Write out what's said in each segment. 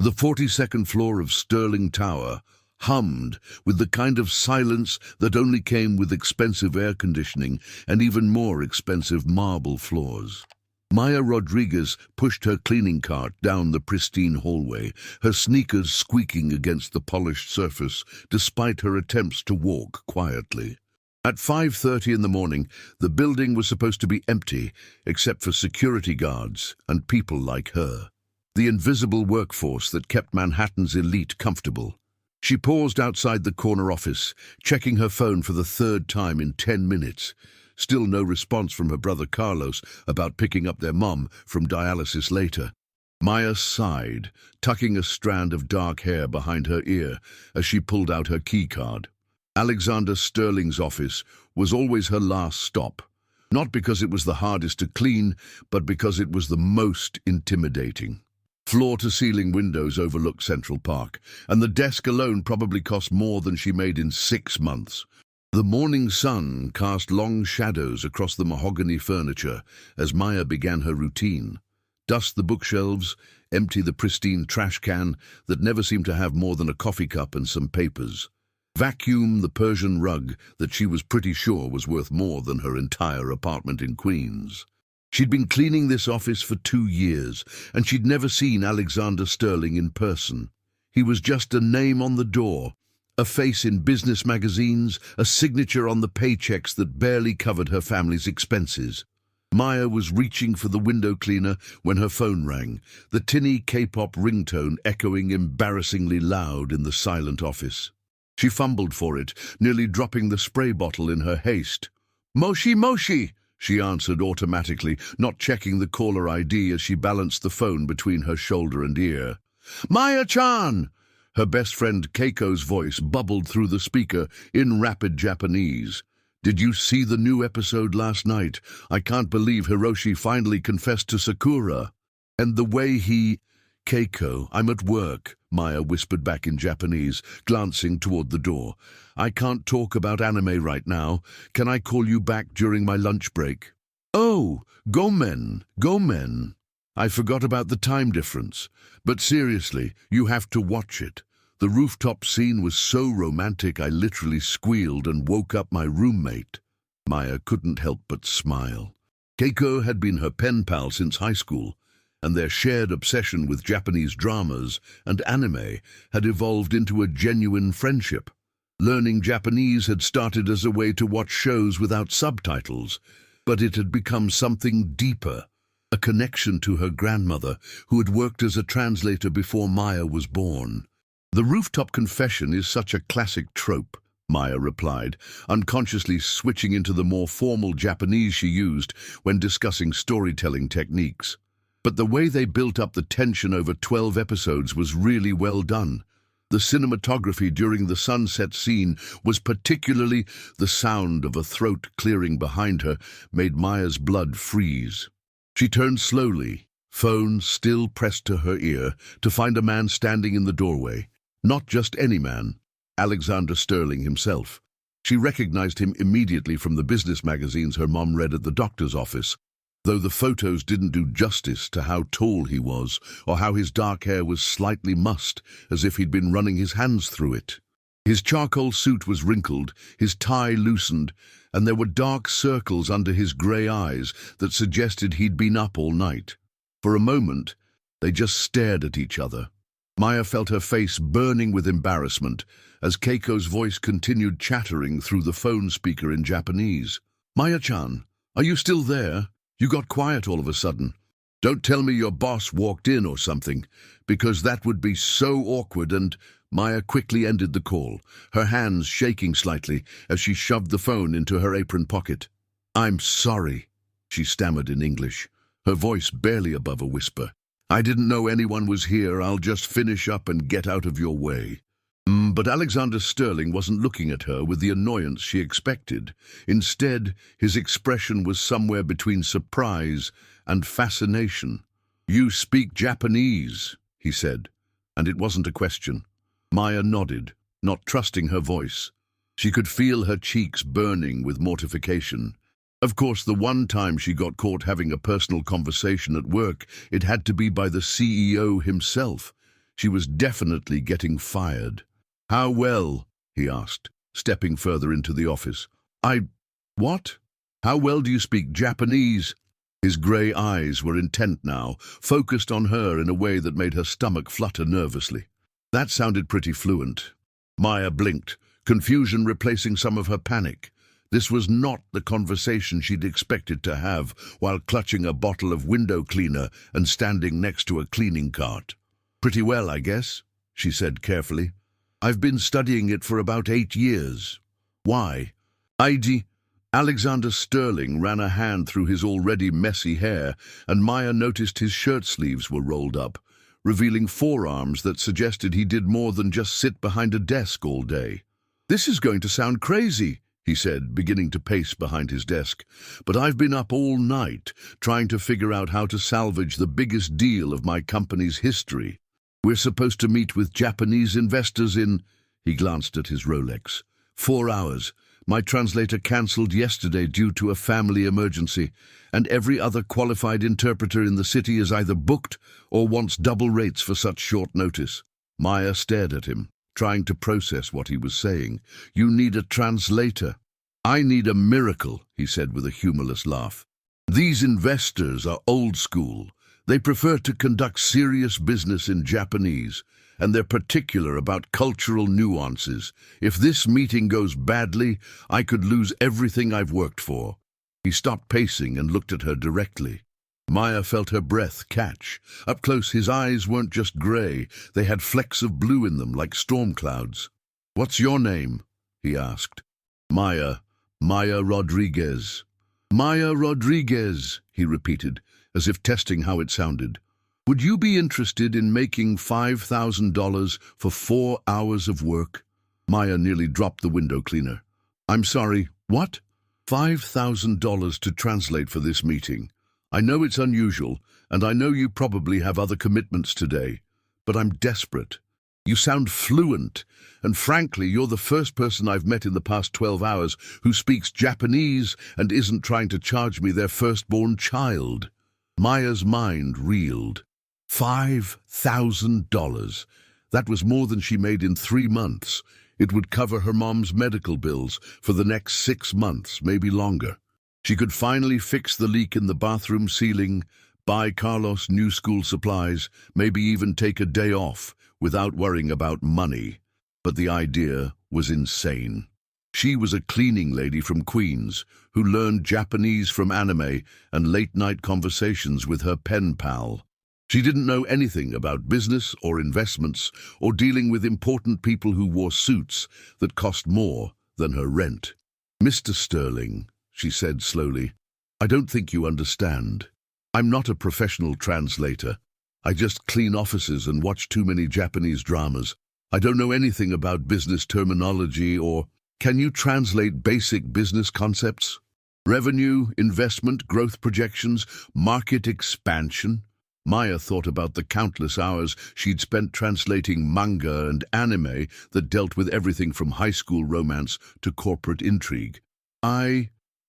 The 42nd floor of Sterling Tower hummed with the kind of silence that only came with expensive air conditioning and even more expensive marble floors. Maya Rodriguez pushed her cleaning cart down the pristine hallway, her sneakers squeaking against the polished surface despite her attempts to walk quietly. At 5:30 in the morning, the building was supposed to be empty, except for security guards and people like her. The invisible workforce that kept Manhattan's elite comfortable. She paused outside the corner office, checking her phone for the third time in 10 minutes. Still no response from her brother Carlos about picking up their mom from dialysis later. Maya sighed, tucking a strand of dark hair behind her ear as she pulled out her keycard. Alexander Sterling's office was always her last stop, not because it was the hardest to clean, but because it was the most intimidating. Floor-to-ceiling windows overlook Central Park, and the desk alone probably cost more than she made in 6 months. The morning sun cast long shadows across the mahogany furniture as Maya began her routine. Dust the bookshelves, empty the pristine trash can that never seemed to have more than a coffee cup and some papers. Vacuum the Persian rug that she was pretty sure was worth more than her entire apartment in Queens. She'd been cleaning this office for 2 years, and she'd never seen Alexander Sterling in person. He was just a name on the door, a face in business magazines, a signature on the paychecks that barely covered her family's expenses. Maya was reaching for the window cleaner when her phone rang, the tinny K-pop ringtone echoing embarrassingly loud in the silent office. She fumbled for it, nearly dropping the spray bottle in her haste. "Moshi, Moshi!" she answered automatically, not checking the caller ID as she balanced the phone between her shoulder and ear. "Maya-chan!" Her best friend Keiko's voice bubbled through the speaker in rapid Japanese. "Did you see the new episode last night? I can't believe Hiroshi finally confessed to Sakura. And the way he—" "Keiko, I'm at work," Maya whispered back in Japanese, glancing toward the door. "I can't talk about anime right now. Can I call you back during my lunch break?" "Oh, gomen, gomen. I forgot about the time difference. But seriously, you have to watch it. The rooftop scene was so romantic I literally squealed and woke up my roommate." Maya couldn't help but smile. Keiko had been her pen pal since high school, and their shared obsession with Japanese dramas and anime had evolved into a genuine friendship. Learning Japanese had started as a way to watch shows without subtitles, but it had become something deeper, a connection to her grandmother, who had worked as a translator before Maya was born. "The rooftop confession is such a classic trope," Maya replied, unconsciously switching into the more formal Japanese she used when discussing storytelling techniques. But the way they built up the tension over 12 episodes was really well done. The cinematography during the sunset scene was particularly the sound of a throat clearing behind her made Maya's blood freeze. She turned slowly, phone still pressed to her ear, to find a man standing in the doorway. Not just any man, Alexander Sterling himself. She recognized him immediately from the business magazines her mom read at the doctor's office, though the photos didn't do justice to how tall he was or how his dark hair was slightly mussed, as if he'd been running his hands through it. His charcoal suit was wrinkled, his tie loosened, and there were dark circles under his grey eyes that suggested he'd been up all night. For a moment, they just stared at each other. Maya felt her face burning with embarrassment as Keiko's voice continued chattering through the phone speaker in Japanese. "Maya-chan, are you still there? You got quiet all of a sudden. Don't tell me your boss walked in or something, because that would be so awkward." And Maya quickly ended the call, her hands shaking slightly as she shoved the phone into her apron pocket. "I'm sorry," she stammered in English, her voice barely above a whisper. "I didn't know anyone was here. I'll just finish up and get out of your way." But Alexander Sterling wasn't looking at her with the annoyance she expected. Instead, his expression was somewhere between surprise and fascination. "You speak Japanese," he said, and it wasn't a question. Maya nodded, not trusting her voice. She could feel her cheeks burning with mortification. Of course, the one time she got caught having a personal conversation at work, it had to be by the CEO himself. She was definitely getting fired. "How well?" he asked, stepping further into the office. What? How well do you speak Japanese?" His grey eyes were intent now, focused on her in a way that made her stomach flutter nervously. That sounded pretty fluent. Maya blinked, confusion replacing some of her panic. This was not the conversation she'd expected to have while clutching a bottle of window cleaner and standing next to a cleaning cart. "Pretty well, I guess," she said carefully. "I've been studying it for about 8 years. Why?" Alexander Sterling ran a hand through his already messy hair, and Maya noticed his shirt sleeves were rolled up, revealing forearms that suggested he did more than just sit behind a desk all day. "This is going to sound crazy," he said, beginning to pace behind his desk, "but I've been up all night trying to figure out how to salvage the biggest deal of my company's history. We're supposed to meet with Japanese investors in—" he glanced at his Rolex. "4 hours. My translator cancelled yesterday due to a family emergency, and every other qualified interpreter in the city is either booked or wants double rates for such short notice." Maya stared at him, trying to process what he was saying. "You need a translator." "I need a miracle," he said with a humorless laugh. "These investors are old school. They prefer to conduct serious business in Japanese, and they're particular about cultural nuances. If this meeting goes badly, I could lose everything I've worked for." He stopped pacing and looked at her directly. Maya felt her breath catch. Up close, his eyes weren't just grey, they had flecks of blue in them like storm clouds. "What's your name?" he asked. Maya Rodriguez." "Maya Rodriguez," he repeated, as if testing how it sounded. "Would you be interested in making $5,000 for 4 hours of work?" Maya nearly dropped the window cleaner. "I'm sorry, what?" $5,000 to translate for this meeting. I know it's unusual, and I know you probably have other commitments today, but I'm desperate. You sound fluent, and frankly, you're the first person I've met in the past 12 hours who speaks Japanese and isn't trying to charge me their firstborn child." Maya's mind reeled. $5,000. That was more than she made in 3 months. It would cover her mom's medical bills for the next 6 months, maybe longer. She could finally fix the leak in the bathroom ceiling, buy Carlos new school supplies, maybe even take a day off without worrying about money. But the idea was insane. She was a cleaning lady from Queens who learned Japanese from anime and late-night conversations with her pen pal. She didn't know anything about business or investments or dealing with important people who wore suits that cost more than her rent. "Mr. Sterling," she said slowly, "I don't think you understand. I'm not a professional translator. I just clean offices and watch too many Japanese dramas. I don't know anything about business terminology or... Can you translate basic business concepts? Revenue, investment, growth projections, market expansion?" Maya thought about the countless hours she'd spent translating manga and anime that dealt with everything from high school romance to corporate intrigue.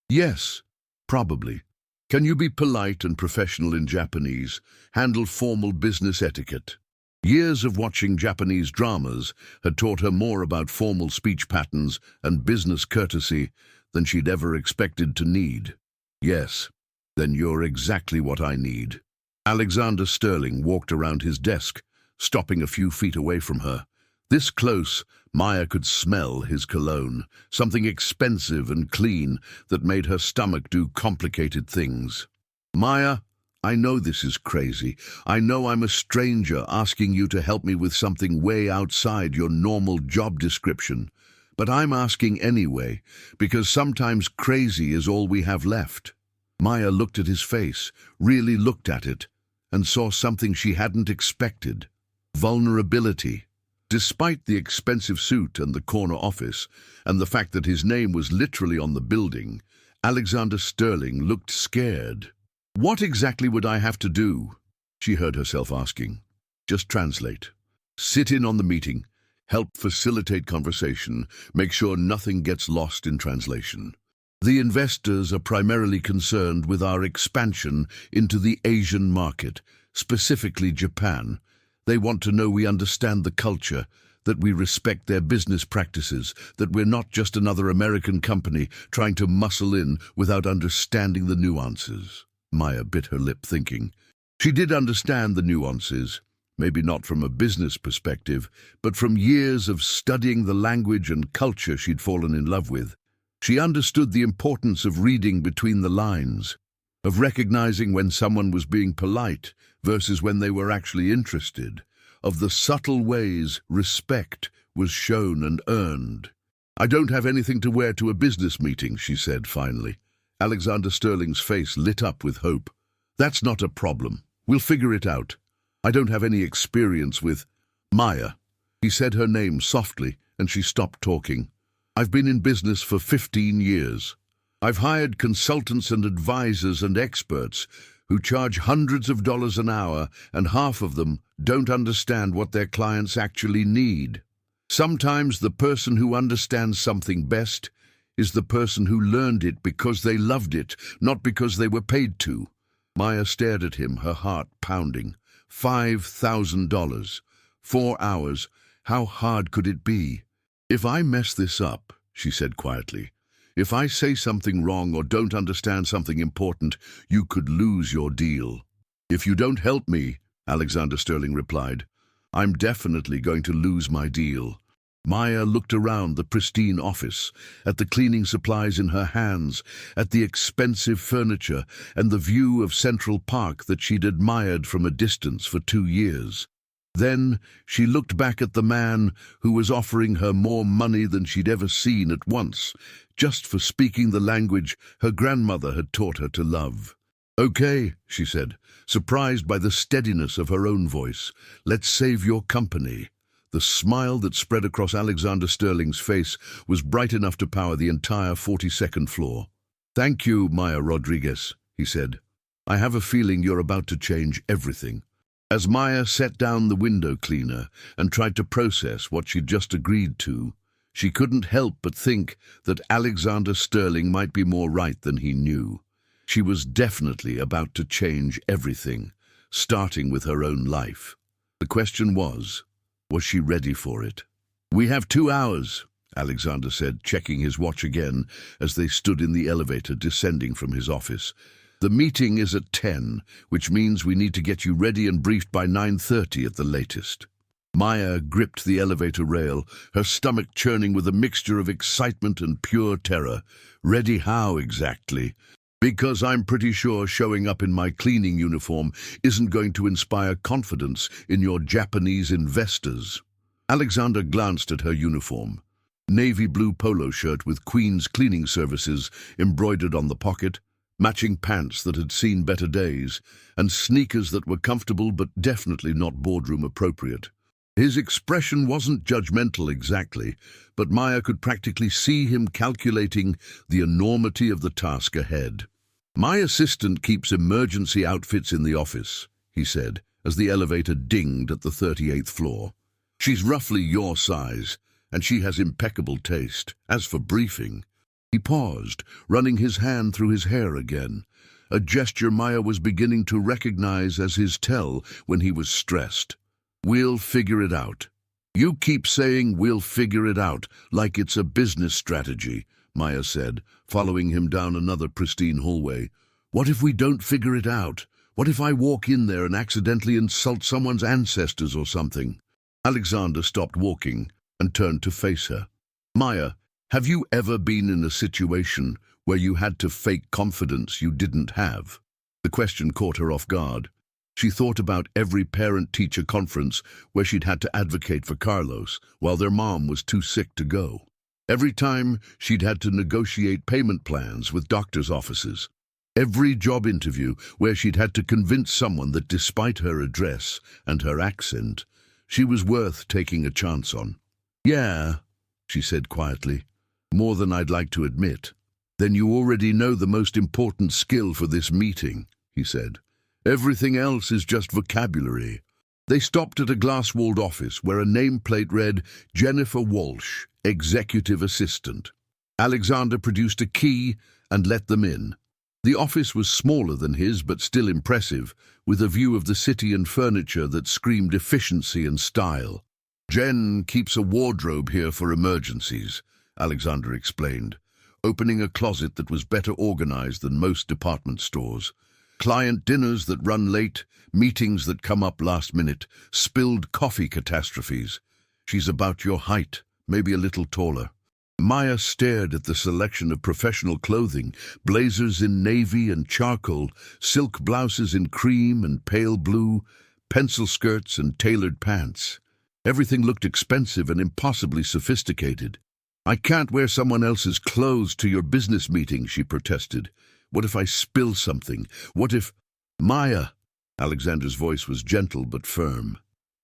Yes, probably. Can you be polite and professional in Japanese? Handle formal business etiquette? Years of watching Japanese dramas had taught her more about formal speech patterns and business courtesy than she'd ever expected to need. "Yes, then you're exactly what I need." Alexander Sterling walked around his desk, stopping a few feet away from her. This close, Maya could smell his cologne, something expensive and clean that made her stomach do complicated things. "Maya, I know this is crazy. I know I'm a stranger asking you to help me with something way outside your normal job description. But I'm asking anyway, because sometimes crazy is all we have left." Maya looked at his face, really looked at it, and saw something she hadn't expected. Vulnerability. Despite the expensive suit and the corner office, and the fact that his name was literally on the building, Alexander Sterling looked scared. "What exactly would I have to do?" she heard herself asking. "Just translate. Sit in on the meeting. Help facilitate conversation. Make sure nothing gets lost in translation. The investors are primarily concerned with our expansion into the Asian market, specifically Japan. They want to know we understand the culture, that we respect their business practices, that we're not just another American company trying to muscle in without understanding the nuances. Maya bit her lip thinking. She did understand the nuances, maybe not from a business perspective, but from years of studying the language and culture she'd fallen in love with. She understood the importance of reading between the lines, of recognizing when someone was being polite versus when they were actually interested, of the subtle ways respect was shown and earned. "I don't have anything to wear to a business meeting," she said finally. Alexander Sterling's face lit up with hope. "That's not a problem. We'll figure it out. I don't have any experience with Maya." He said her name softly, and she stopped talking. "I've been in business for 15 years. I've hired consultants and advisors and experts who charge hundreds of dollars an hour, and half of them don't understand what their clients actually need. Sometimes the person who understands something best is the person who learned it because they loved it, not because they were paid to." Maya stared at him, her heart pounding. $5,000. 4 hours. How hard could it be? "If I mess this up," she said quietly, "if I say something wrong or don't understand something important, you could lose your deal." "If you don't help me," Alexander Sterling replied, "I'm definitely going to lose my deal." Maya looked around the pristine office, at the cleaning supplies in her hands, at the expensive furniture and the view of Central Park that she'd admired from a distance for 2 years. Then she looked back at the man who was offering her more money than she'd ever seen at once, just for speaking the language her grandmother had taught her to love. "Okay," she said, surprised by the steadiness of her own voice. "Let's save your company." The smile that spread across Alexander Sterling's face was bright enough to power the entire 42nd floor. "Thank you, Maya Rodriguez," he said. "I have a feeling you're about to change everything." As Maya set down the window cleaner and tried to process what she'd just agreed to, she couldn't help but think that Alexander Sterling might be more right than he knew. She was definitely about to change everything, starting with her own life. The question was she ready for it? "We have 2 hours, Alexander said, checking his watch again as they stood in the elevator descending from his office. "The meeting is at 10, which means we need to get you ready and briefed by 9:30 at the latest." Maya gripped the elevator rail, her stomach churning with a mixture of excitement and pure terror. "Ready how exactly?" "Because I'm pretty sure showing up in my cleaning uniform isn't going to inspire confidence in your Japanese investors." Alexander glanced at her uniform. Navy blue polo shirt with Queen's Cleaning Services embroidered on the pocket, matching pants that had seen better days, and sneakers that were comfortable but definitely not boardroom appropriate. His expression wasn't judgmental exactly, but Maya could practically see him calculating the enormity of the task ahead. "My assistant keeps emergency outfits in the office," he said, as the elevator dinged at the 38th floor. "She's roughly your size, and she has impeccable taste. As for briefing—" He paused, running his hand through his hair again, a gesture Maya was beginning to recognize as his tell when he was stressed. "We'll figure it out." "You keep saying we'll figure it out, like it's a business strategy," Maya said, following him down another pristine hallway. "What if we don't figure it out? What if I walk in there and accidentally insult someone's ancestors or something?" Alexander stopped walking and turned to face her. "Maya, have you ever been in a situation where you had to fake confidence you didn't have?" The question caught her off guard. She thought about every parent-teacher conference where she'd had to advocate for Carlos while their mom was too sick to go. Every time she'd had to negotiate payment plans with doctors' offices. Every job interview where she'd had to convince someone that despite her address and her accent, she was worth taking a chance on. "Yeah," she said quietly, "more than I'd like to admit." "Then you already know the most important skill for this meeting," he said. "Everything else is just vocabulary." They stopped at a glass-walled office where a nameplate read, "Jennifer Walsh, Executive Assistant." Alexander produced a key and let them in. The office was smaller than his, but still impressive, with a view of the city and furniture that screamed efficiency and style. "Jen keeps a wardrobe here for emergencies," Alexander explained, opening a closet that was better organized than most department stores. "Client dinners that run late, meetings that come up last minute, spilled coffee catastrophes. She's about your height, maybe a little taller." Maya stared at the selection of professional clothing, blazers in navy and charcoal, silk blouses in cream and pale blue, pencil skirts and tailored pants. Everything looked expensive and impossibly sophisticated. "I can't wear someone else's clothes to your business meeting," she protested. "What if I spill something? What if—" "Maya," Alexander's voice was gentle but firm.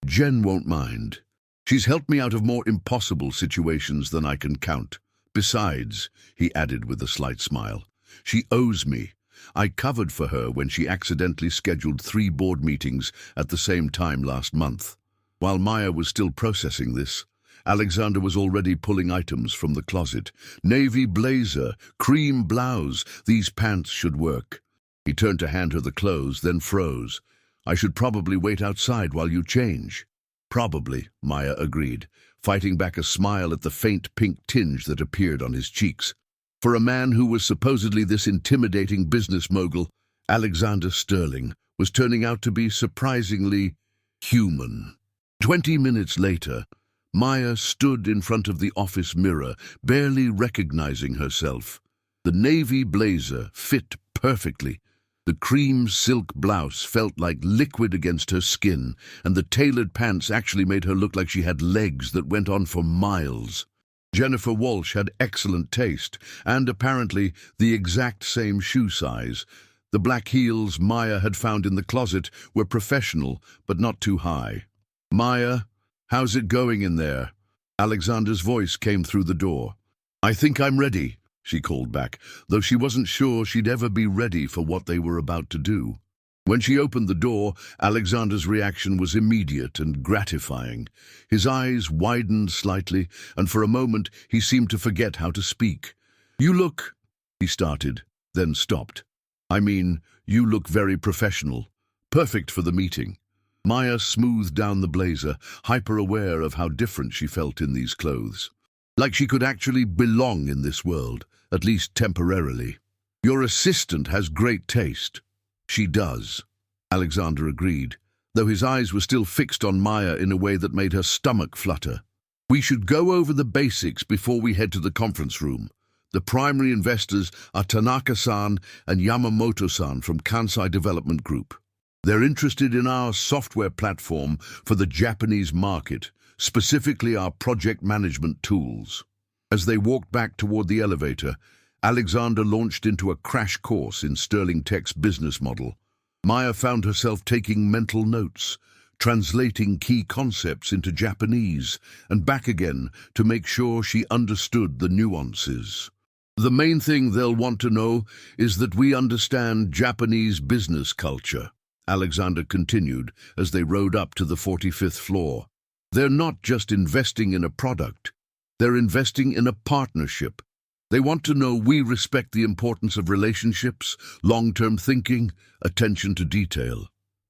"Jen won't mind. She's helped me out of more impossible situations than I can count. Besides," he added with a slight smile, "she owes me. I covered for her when she accidentally scheduled 3 board meetings at the same time last month." While Maya was still processing this, Alexander was already pulling items from the closet. "Navy blazer, cream blouse, these pants should work." He turned to hand her the clothes, then froze. "I should probably wait outside while you change." "Probably," Maya agreed, fighting back a smile at the faint pink tinge that appeared on his cheeks. For a man who was supposedly this intimidating business mogul, Alexander Sterling was turning out to be surprisingly human. 20 minutes later, Maya stood in front of the office mirror, barely recognizing herself. The navy blazer fit perfectly. The cream silk blouse felt like liquid against her skin, and the tailored pants actually made her look like she had legs that went on for miles. Jennifer Walsh had excellent taste, and apparently the exact same shoe size. The black heels Maya had found in the closet were professional, but not too high. "Maya, how's it going in there?" Alexander's voice came through the door. "I think I'm ready," she called back, though she wasn't sure she'd ever be ready for what they were about to do. When she opened the door, Alexander's reaction was immediate and gratifying. His eyes widened slightly, and for a moment he seemed to forget how to speak. "You look—" he started, then stopped. "I mean, you look very professional. Perfect for the meeting." Maya smoothed down the blazer, hyper-aware of how different she felt in these clothes. Like she could actually belong in this world, at least temporarily. "Your assistant has great taste." "She does," Alexander agreed, though his eyes were still fixed on Maya in a way that made her stomach flutter. "We should go over the basics before we head to the conference room. The primary investors are Tanaka-san and Yamamoto-san from Kansai Development Group. They're interested in our software platform for the Japanese market, specifically our project management tools." As they walked back toward the elevator, Alexander launched into a crash course in Sterling Tech's business model. Maya found herself taking mental notes, translating key concepts into Japanese and back again to make sure she understood the nuances. "The main thing they'll want to know is that we understand Japanese business culture," Alexander continued as they rode up to the 45th floor. "They're not just investing in a product. They're investing in a partnership. They want to know we respect the importance of relationships, long-term thinking, attention to detail."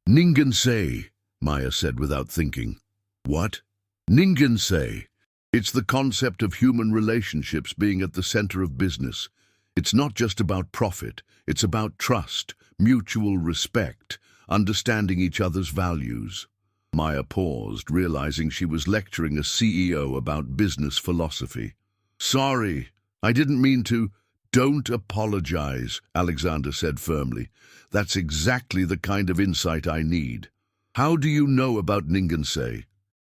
"Ningen-sei," Maya said without thinking. "What?" "Ningen-sei. It's the concept of human relationships being at the center of business. It's not just about profit. It's about trust, mutual respect, understanding each other's values." Maya paused, realizing she was lecturing a CEO about business philosophy. "Sorry, I didn't mean to." "Don't apologize," Alexander said firmly. "That's exactly the kind of insight I need." "How do you know about Ningen-sei?"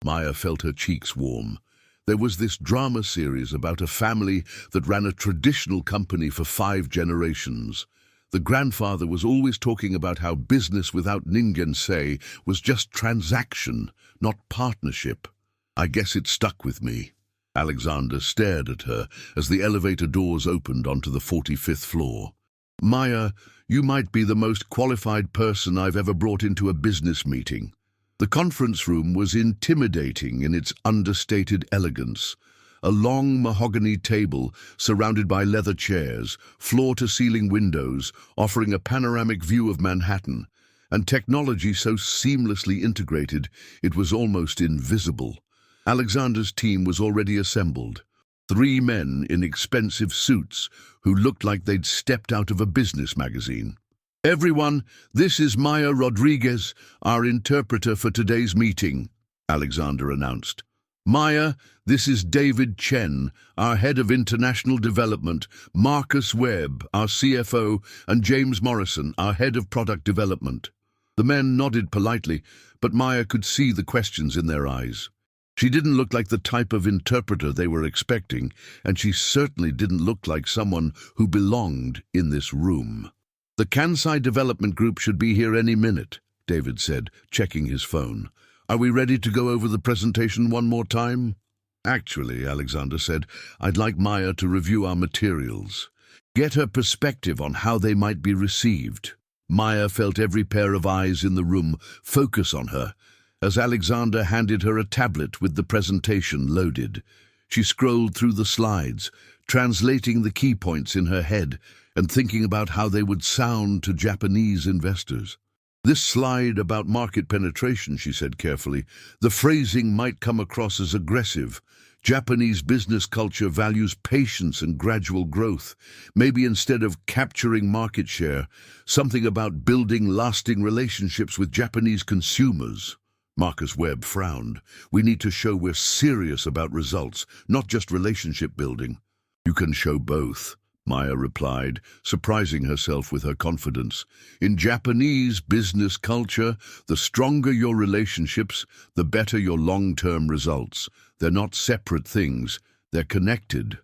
Maya felt her cheeks warm. There was this drama series about a family that ran a traditional company for 5 generations. The grandfather was always talking about how business without Ningen-sei was just transaction, not partnership. "I guess it stuck with me." Alexander stared at her as the elevator doors opened onto the 45th floor. "Maya, you might be the most qualified person I've ever brought into a business meeting." The conference room was intimidating in its understated elegance. a long mahogany table surrounded by leather chairs, floor-to-ceiling windows offering a panoramic view of Manhattan, and technology so seamlessly integrated it was almost invisible. Alexander's team was already assembled. 3 men in expensive suits who looked like they'd stepped out of a business magazine. "Everyone, this is Maya Rodriguez, our interpreter for today's meeting," Alexander announced. "Maya, this is David Chen, our head of international development, Marcus Webb, our CFO, and James Morrison, our head of product development." The men nodded politely, but Maya could see the questions in their eyes. She didn't look like the type of interpreter they were expecting, and she certainly didn't look like someone who belonged in this room. "The Kansai Development Group should be here any minute," David said, checking his phone. "Are we ready to go over the presentation one more time?" "Actually," Alexander said, "I'd like Maya to review our materials. Get her perspective on how they might be received." Maya felt every pair of eyes in the room focus on her as Alexander handed her a tablet with the presentation loaded. She scrolled through the slides, translating the key points in her head and thinking about how they would sound to Japanese investors. "This slide about market penetration," she said carefully, "the phrasing might come across as aggressive. Japanese business culture values patience and gradual growth. Maybe instead of capturing market share, something about building lasting relationships with Japanese consumers." Marcus Webb frowned. "We need to show we're serious about results, not just relationship building." "You can show both," Maya replied, surprising herself with her confidence. "In Japanese business culture, the stronger your relationships, the better your long-term results. They're not separate things, they're connected."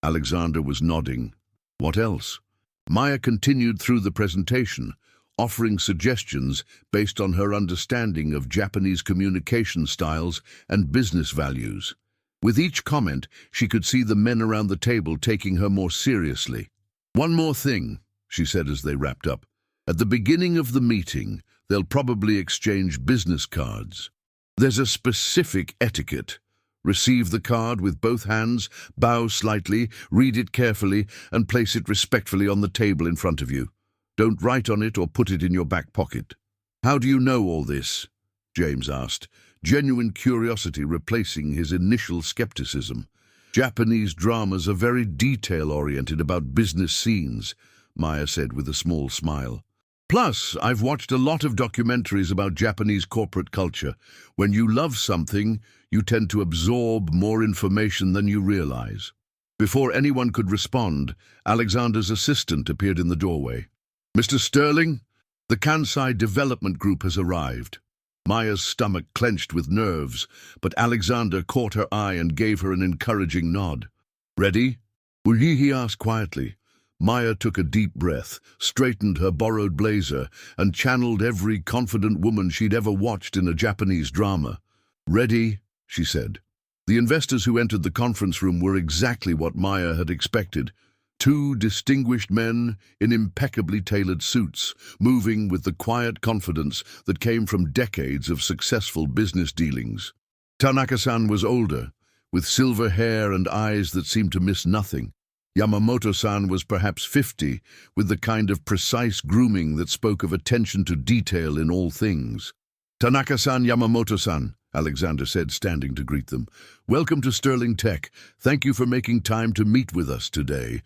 Alexander was nodding. "What else?" Maya continued through the presentation, offering suggestions based on her understanding of Japanese communication styles and business values. With each comment, she could see the men around the table taking her more seriously. "One more thing," she said as they wrapped up. "At the beginning of the meeting, they'll probably exchange business cards. There's a specific etiquette. Receive the card with both hands, bow slightly, read it carefully, and place it respectfully on the table in front of you. Don't write on it or put it in your back pocket." "How do you know all this?" James asked, genuine curiosity replacing his initial skepticism. "Japanese dramas are very detail-oriented about business scenes," Maya said with a small smile. "Plus, I've watched a lot of documentaries about Japanese corporate culture. When you love something, you tend to absorb more information than you realize." Before anyone could respond, Alexander's assistant appeared in the doorway. "Mr. Sterling, the Kansai Development Group has arrived." Maya's stomach clenched with nerves, but Alexander caught her eye and gave her an encouraging nod. "Ready?" he asked quietly. Maya took a deep breath, straightened her borrowed blazer, and channeled every confident woman she'd ever watched in a Japanese drama. "Ready," she said. The investors who entered the conference room were exactly what Maya had expected. 2 distinguished men in impeccably tailored suits, moving with the quiet confidence that came from decades of successful business dealings. Tanaka-san was older, with silver hair and eyes that seemed to miss nothing. Yamamoto-san was perhaps 50, with the kind of precise grooming that spoke of attention to detail in all things. "Tanaka-san, Yamamoto-san," Alexander said, standing to greet them. "Welcome to Sterling Tech. Thank you for making time to meet with us today."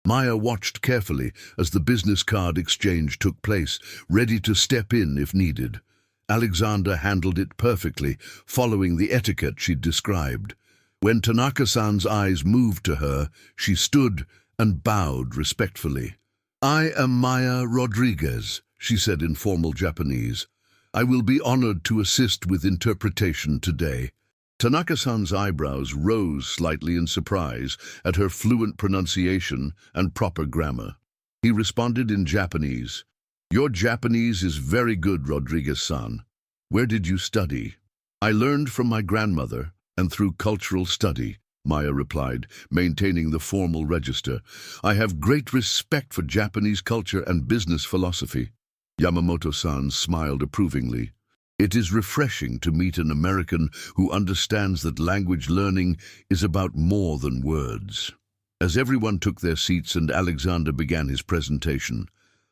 Maya watched carefully as the business card exchange took place, ready to step in if needed. Alexander handled it perfectly, following the etiquette she'd described. When Tanaka-san's eyes moved to her, she stood and bowed respectfully. "I am Maya Rodriguez," she said in formal Japanese. "I will be honored to assist with interpretation today." Tanaka-san's eyebrows rose slightly in surprise at her fluent pronunciation and proper grammar. He responded in Japanese. "Your Japanese is very good, Rodriguez-san. Where did you study?" "I learned from my grandmother and through cultural study," Maya replied, maintaining the formal register. "I have great respect for Japanese culture and business philosophy." Yamamoto-san smiled approvingly. It is refreshing to meet an American who understands that language learning is about more than words. As everyone took their seats and Alexander began his presentation,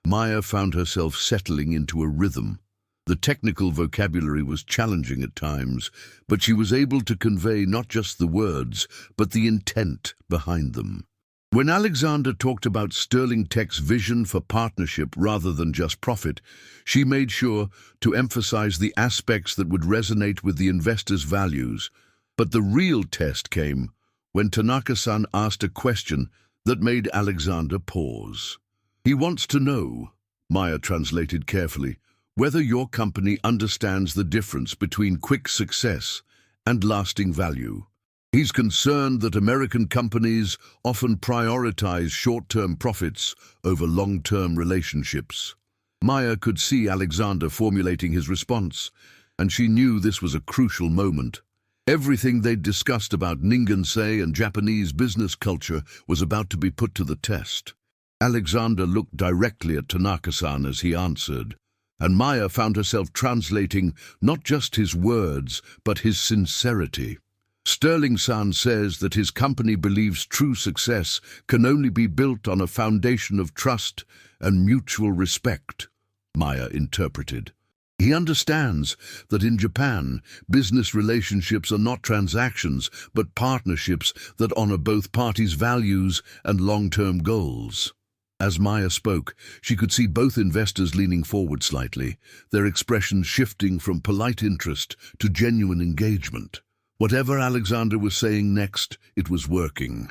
Maya found herself settling into a rhythm. The technical vocabulary was challenging at times, but she was able to convey not just the words, but the intent behind them. When Alexander talked about Sterling Tech's vision for partnership rather than just profit, she made sure to emphasize the aspects that would resonate with the investors' values. But the real test came when Tanaka-san asked a question that made Alexander pause. "He wants to know," Maya translated carefully, "whether your company understands the difference between quick success and lasting value. He's concerned that American companies often prioritize short-term profits over long-term relationships." Maya could see Alexander formulating his response, and she knew this was a crucial moment. Everything they'd discussed about Ningansei and Japanese business culture was about to be put to the test. Alexander looked directly at Tanaka-san as he answered, and Maya found herself translating not just his words, but his sincerity. "Sterling-san says that his company believes true success can only be built on a foundation of trust and mutual respect," Maya interpreted. "He understands that in Japan, business relationships are not transactions, but partnerships that honor both parties' values and long-term goals." As Maya spoke, she could see both investors leaning forward slightly, their expressions shifting from polite interest to genuine engagement. Whatever Alexander was saying next, it was working.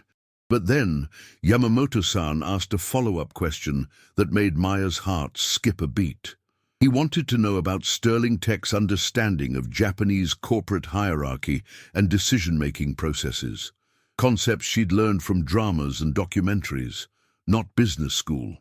But then, Yamamoto-san asked a follow-up question that made Maya's heart skip a beat. He wanted to know about Sterling Tech's understanding of Japanese corporate hierarchy and decision-making processes, concepts she'd learned from dramas and documentaries, not business school.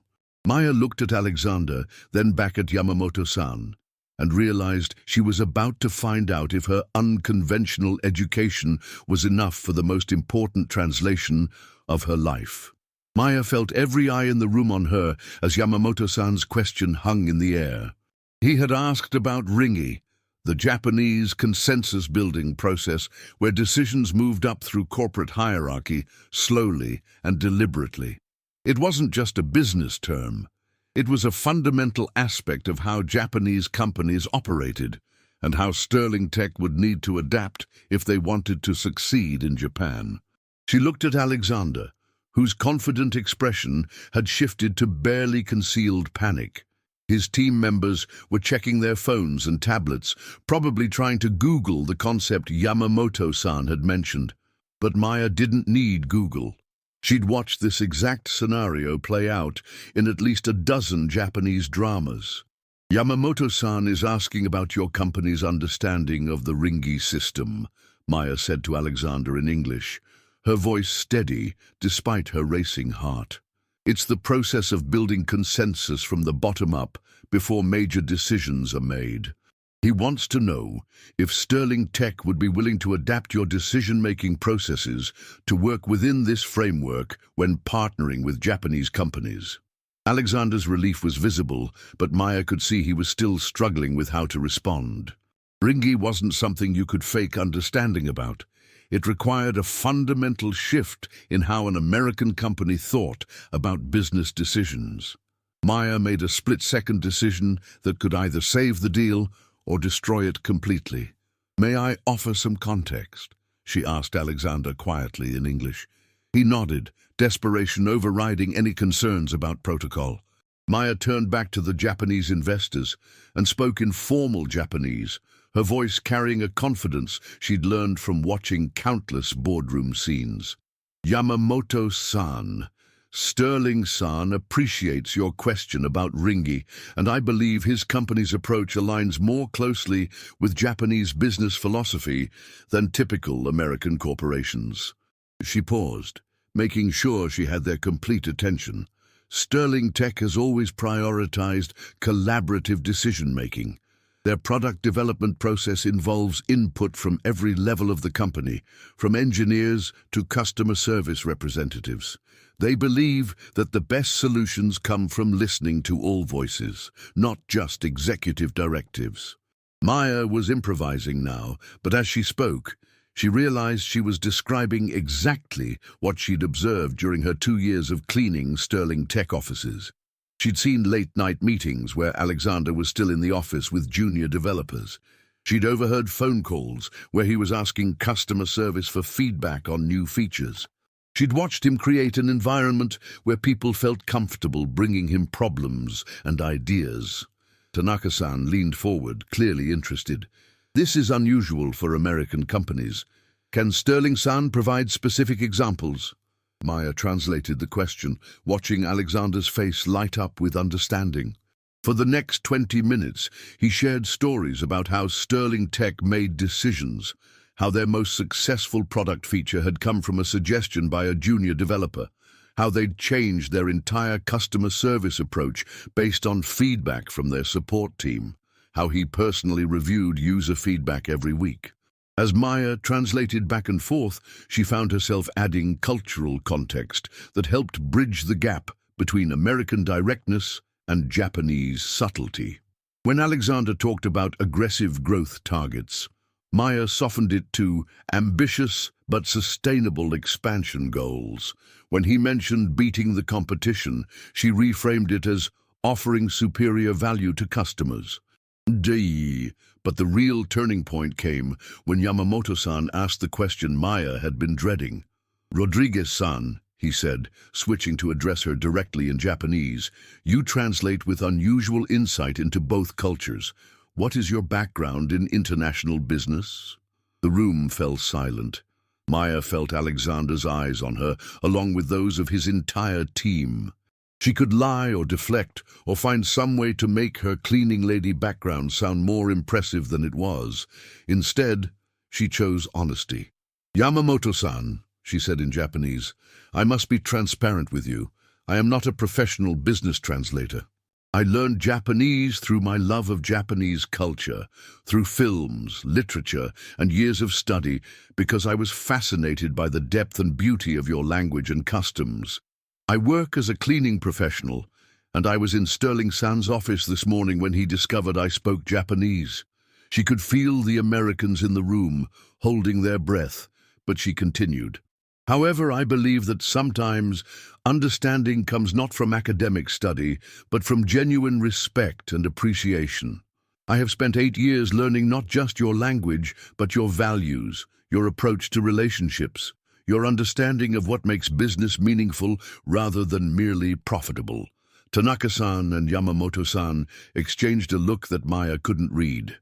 Maya looked at Alexander, then back at Yamamoto-san, and realized she was about to find out if her unconventional education was enough for the most important translation of her life. Maya felt every eye in the room on her as Yamamoto-san's question hung in the air. He had asked about Ringi, the Japanese consensus-building process where decisions moved up through corporate hierarchy slowly and deliberately. It wasn't just a business term. It was a fundamental aspect of how Japanese companies operated and how Sterling Tech would need to adapt if they wanted to succeed in Japan. She looked at Alexander, whose confident expression had shifted to barely concealed panic. His team members were checking their phones and tablets, probably trying to Google the concept Yamamoto-san had mentioned. But Maya didn't need Google. She'd watched this exact scenario play out in at least a dozen Japanese dramas. "Yamamoto-san is asking about your company's understanding of the Ringi system," Maya said to Alexander in English, her voice steady despite her racing heart. "It's the process of building consensus from the bottom up before major decisions are made. He wants to know if Sterling Tech would be willing to adapt your decision-making processes to work within this framework when partnering with Japanese companies." Alexander's relief was visible, but Maya could see he was still struggling with how to respond. Ringi wasn't something you could fake understanding about. It required a fundamental shift in how an American company thought about business decisions. Maya made a split-second decision that could either save the deal or destroy it completely. "May I offer some context?" she asked Alexander quietly in English. He nodded, desperation overriding any concerns about protocol. Maya turned back to the Japanese investors and spoke in formal Japanese, her voice carrying a confidence she'd learned from watching countless boardroom scenes. "Yamamoto-san, Sterling-san appreciates your question about Ringi, and I believe his company's approach aligns more closely with Japanese business philosophy than typical American corporations." She paused, making sure she had their complete attention. "Sterling Tech has always prioritized collaborative decision-making. Their product development process involves input from every level of the company, from engineers to customer service representatives. They believe that the best solutions come from listening to all voices, not just executive directives." Maya was improvising now, but as she spoke, she realized she was describing exactly what she'd observed during her 2 years of cleaning Sterling Tech offices. She'd seen late-night meetings where Alexander was still in the office with junior developers. She'd overheard phone calls where he was asking customer service for feedback on new features. She'd watched him create an environment where people felt comfortable bringing him problems and ideas. Tanaka-san leaned forward, clearly interested. This is unusual for American companies. Can Sterling-san provide specific examples? Maya translated the question, watching Alexander's face light up with understanding. For the next 20 minutes, he shared stories about how Sterling Tech made decisions, how their most successful product feature had come from a suggestion by a junior developer, how they'd changed their entire customer service approach based on feedback from their support team, how he personally reviewed user feedback every week. As Maya translated back and forth, she found herself adding cultural context that helped bridge the gap between American directness and Japanese subtlety. When Alexander talked about aggressive growth targets, Maya softened it to ambitious but sustainable expansion goals. When he mentioned beating the competition, she reframed it as offering superior value to customers. But the real turning point came when Yamamoto-san asked the question Maya had been dreading. "Rodriguez-san," he said, switching to address her directly in Japanese, "you translate with unusual insight into both cultures. What is your background in international business?" The room fell silent. Maya felt Alexander's eyes on her, along with those of his entire team. She could lie or deflect, or find some way to make her cleaning lady background sound more impressive than it was. Instead, she chose honesty. "Yamamoto-san," she said in Japanese, "I must be transparent with you. I am not a professional business translator. I learned Japanese through my love of Japanese culture, through films, literature, and years of study, because I was fascinated by the depth and beauty of your language and customs. I work as a cleaning professional, and I was in Sterling-san's office this morning when he discovered I spoke Japanese." She could feel the Americans in the room, holding their breath, but she continued. "However, I believe that sometimes understanding comes not from academic study, but from genuine respect and appreciation. I have spent 8 years learning not just your language, but your values, your approach to relationships, your understanding of what makes business meaningful rather than merely profitable." Tanaka-san and Yamamoto-san exchanged a look that Maya couldn't read.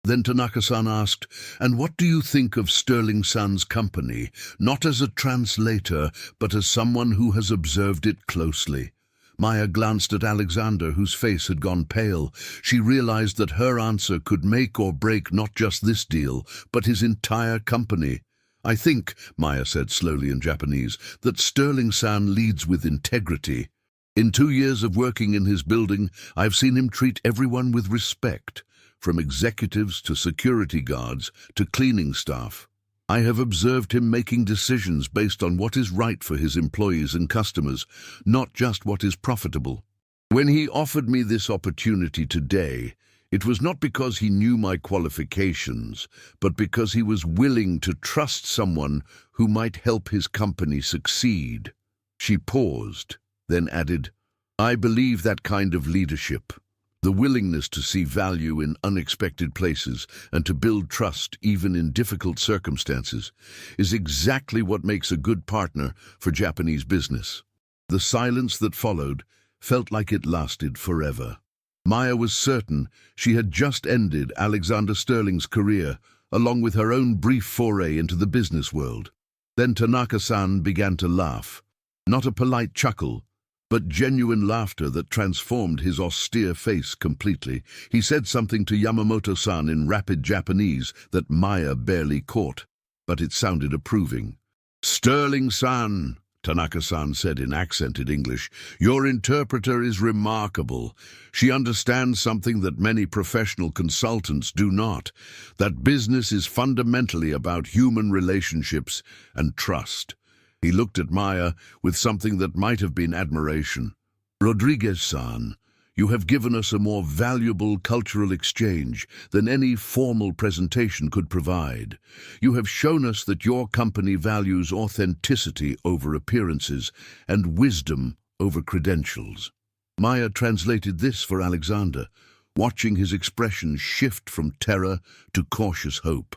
Then Tanaka-san asked, "And what do you think of Sterling-san's company, not as a translator, but as someone who has observed it closely?" Maya glanced at Alexander, whose face had gone pale. She realized that her answer could make or break not just this deal, but his entire company. "I think," Maya said slowly in Japanese, "that Sterling-san leads with integrity. In 2 years of working in his building, I've seen him treat everyone with respect, from executives to security guards to cleaning staff. I have observed him making decisions based on what is right for his employees and customers, not just what is profitable. When he offered me this opportunity today, it was not because he knew my qualifications, but because he was willing to trust someone who might help his company succeed." She paused, then added, "I believe that kind of leadership, the willingness to see value in unexpected places and to build trust even in difficult circumstances, is exactly what makes a good partner for Japanese business." The silence that followed felt like it lasted forever. Maya was certain she had just ended Alexander Sterling's career, along with her own brief foray into the business world. Then Tanaka-san began to laugh. Not a polite chuckle, but genuine laughter that transformed his austere face completely. He said something to Yamamoto-san in rapid Japanese that Maya barely caught, but it sounded approving. "Sterling-san," Tanaka-san said in accented English, "your interpreter is remarkable. She understands something that many professional consultants do not, that business is fundamentally about human relationships and trust." He looked at Maya with something that might have been admiration. "Rodriguez-san, You have given us a more valuable cultural exchange than any formal presentation could provide. You have shown us that your company values authenticity over appearances and wisdom over credentials." Maya translated this for Alexander, watching his expression shift from terror to cautious hope.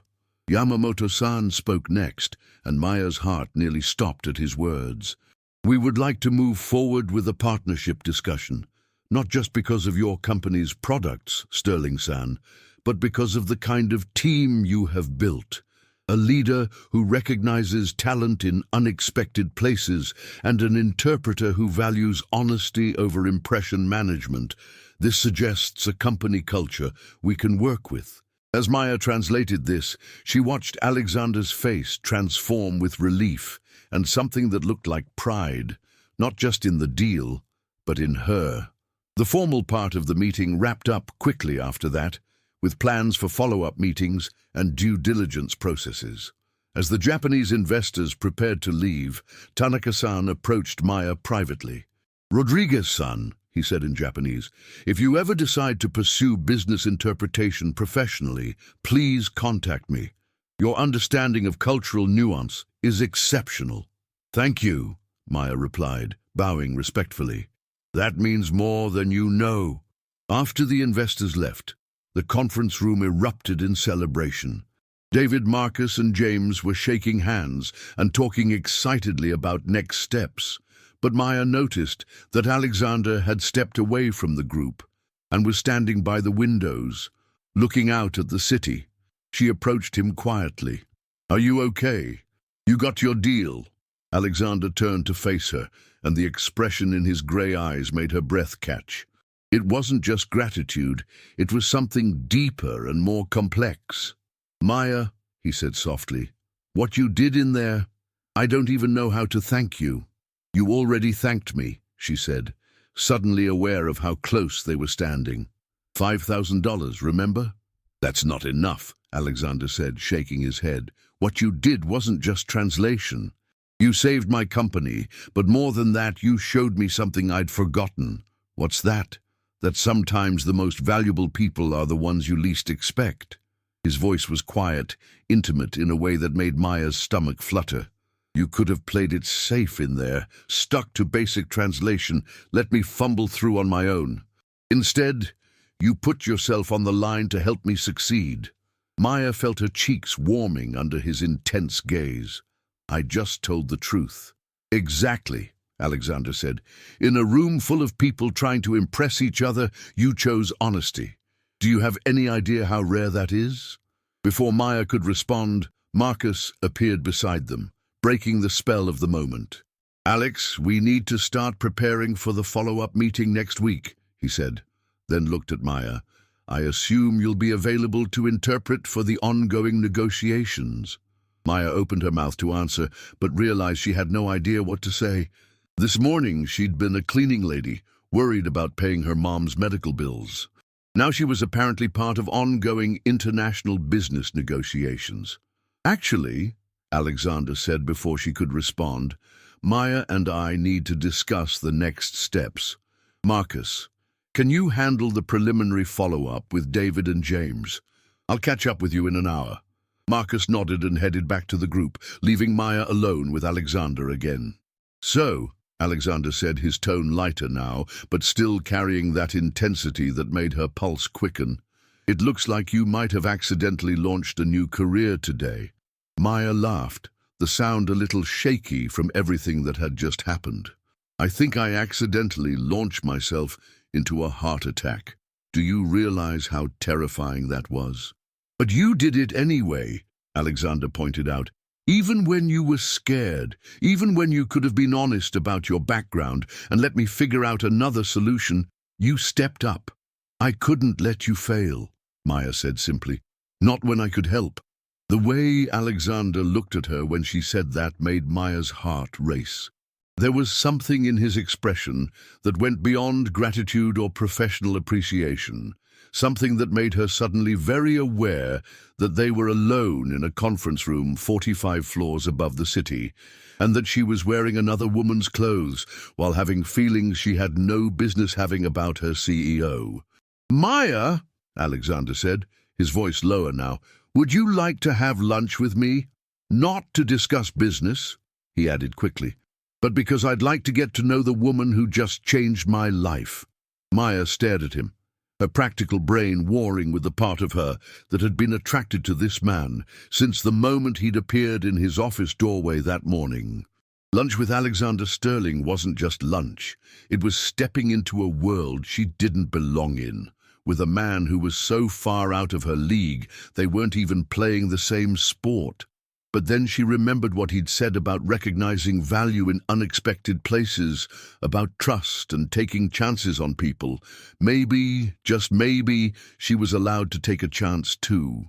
Yamamoto-san spoke next, and Maya's heart nearly stopped at his words. "We would like to move forward with a partnership discussion, not just because of your company's products, Sterling-san, but because of the kind of team you have built. A leader who recognizes talent in unexpected places and an interpreter who values honesty over impression management. This suggests a company culture we can work with." As Maya translated this, she watched Alexander's face transform with relief and something that looked like pride, not just in the deal, but in her. The formal part of the meeting wrapped up quickly after that, with plans for follow-up meetings and due diligence processes. As the Japanese investors prepared to leave, Tanaka-san approached Maya privately. "Rodriguez-san," he said in Japanese, "if you ever decide to pursue business interpretation professionally, please contact me. Your understanding of cultural nuance is exceptional." "Thank you," Maya replied, bowing respectfully. "That means more than you know." After the investors left, the conference room erupted in celebration. David, Marcus, and James were shaking hands and talking excitedly about next steps. But Maya noticed that Alexander had stepped away from the group and was standing by the windows, looking out at the city. She approached him quietly. "Are you okay? You got your deal?" Alexander turned to face her, and the expression in his grey eyes made her breath catch. It wasn't just gratitude, it was something deeper and more complex. "Maya," he said softly, "what you did in there, I don't even know how to thank you." "You already thanked me," she said, suddenly aware of how close they were standing. $5,000, remember? "That's not enough," Alexander said, shaking his head. "What you did wasn't just translation. You saved my company, but more than that, you showed me something I'd forgotten." "What's that?" "That sometimes the most valuable people are the ones you least expect." His voice was quiet, intimate in a way that made Maya's stomach flutter. "You could have played it safe in there, stuck to basic translation, let me fumble through on my own. Instead, you put yourself on the line to help me succeed." Maya felt her cheeks warming under his intense gaze. "I just told the truth." "Exactly," Alexander said. "In a room full of people trying to impress each other, you chose honesty. Do you have any idea how rare that is?" Before Maya could respond, Marcus appeared beside them, breaking the spell of the moment. "Alex, we need to start preparing for the follow-up meeting next week," he said, then looked at Maya. "I assume you'll be available to interpret for the ongoing negotiations." Maya opened her mouth to answer, but realized she had no idea what to say. This morning she'd been a cleaning lady, worried about paying her mom's medical bills. Now she was apparently part of ongoing international business negotiations. "Actually," Alexander said before she could respond, "Maya and I need to discuss the next steps. Marcus, can you handle the preliminary follow-up with David and James? I'll catch up with you in an hour." Marcus nodded and headed back to the group, leaving Maya alone with Alexander again. "So," Alexander said, his tone lighter now, but still carrying that intensity that made her pulse quicken, "it looks like you might have accidentally launched a new career today." Maya laughed, the sound a little shaky from everything that had just happened. "I think I accidentally launched myself into a heart attack. Do you realize how terrifying that was?" "But you did it anyway," Alexander pointed out. "Even when you were scared, even when you could have been honest about your background and let me figure out another solution, you stepped up." "I couldn't let you fail," Maya said simply. "Not when I could help." The way Alexander looked at her when she said that made Maya's heart race. There was something in his expression that went beyond gratitude or professional appreciation. something that made her suddenly very aware that they were alone in a conference room 45 floors above the city, and that she was wearing another woman's clothes while having feelings she had no business having about her CEO. "Maya," Alexander said, his voice lower now, "would you like to have lunch with me? Not to discuss business," he added quickly, "but because I'd like to get to know the woman who just changed my life." Maya stared at him, her practical brain warring with the part of her that had been attracted to this man since the moment he'd appeared in his office doorway that morning. Lunch with Alexander Sterling wasn't just lunch. It was stepping into a world she didn't belong in, with a man who was so far out of her league they weren't even playing the same sport. But then she remembered what he'd said about recognizing value in unexpected places, about trust and taking chances on people. Maybe, just maybe, she was allowed to take a chance too.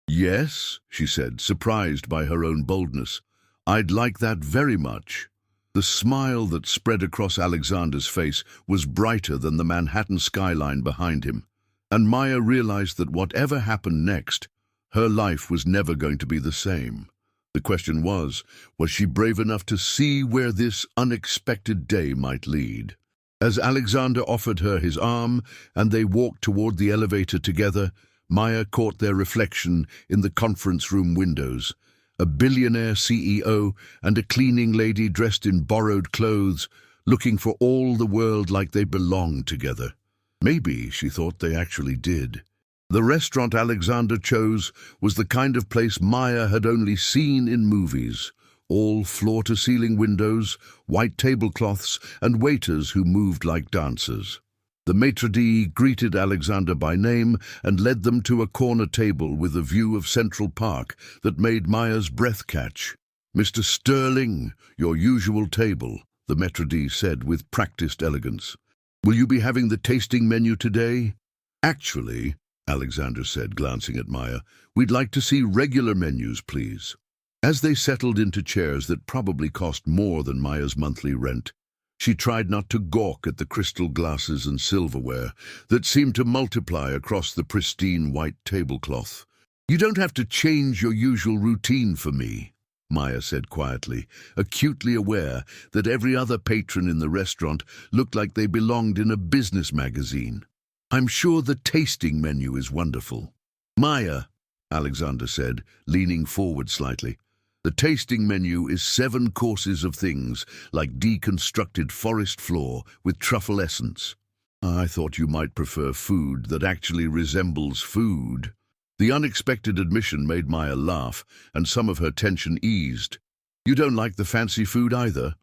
"Yes," she said, surprised by her own boldness. "I'd like that very much." The smile that spread across Alexander's face was brighter than the Manhattan skyline behind him, and Maya realized that whatever happened next, her life was never going to be the same. The question was she brave enough to see where this unexpected day might lead? As Alexander offered her his arm and they walked toward the elevator together, Maya caught their reflection in the conference room windows. A billionaire CEO and a cleaning lady dressed in borrowed clothes, looking for all the world like they belonged together. Maybe, she thought, they actually did. The restaurant Alexander chose was the kind of place Maya had only seen in movies. All floor-to-ceiling windows, white tablecloths, and waiters who moved like dancers. The maitre d' greeted Alexander by name and led them to a corner table with a view of Central Park that made Maya's breath catch. "Mr. Sterling, your usual table," the maitre d' said with practiced elegance. "Will you be having the tasting menu today?" "Actually," Alexander said, glancing at Maya, "we'd like to see regular menus, please." As they settled into chairs that probably cost more than Maya's monthly rent, she tried not to gawk at the crystal glasses and silverware that seemed to multiply across the pristine white tablecloth. "You don't have to change your usual routine for me," Maya said quietly, acutely aware that every other patron in the restaurant looked like they belonged in a business magazine. "I'm sure the tasting menu is wonderful." "Maya," Alexander said, leaning forward slightly, "the tasting menu is 7 courses of things like deconstructed forest floor with truffle essence." "I thought you might prefer food that actually resembles food." The unexpected admission made Maya laugh, and some of her tension eased. "You don't like the fancy food either?"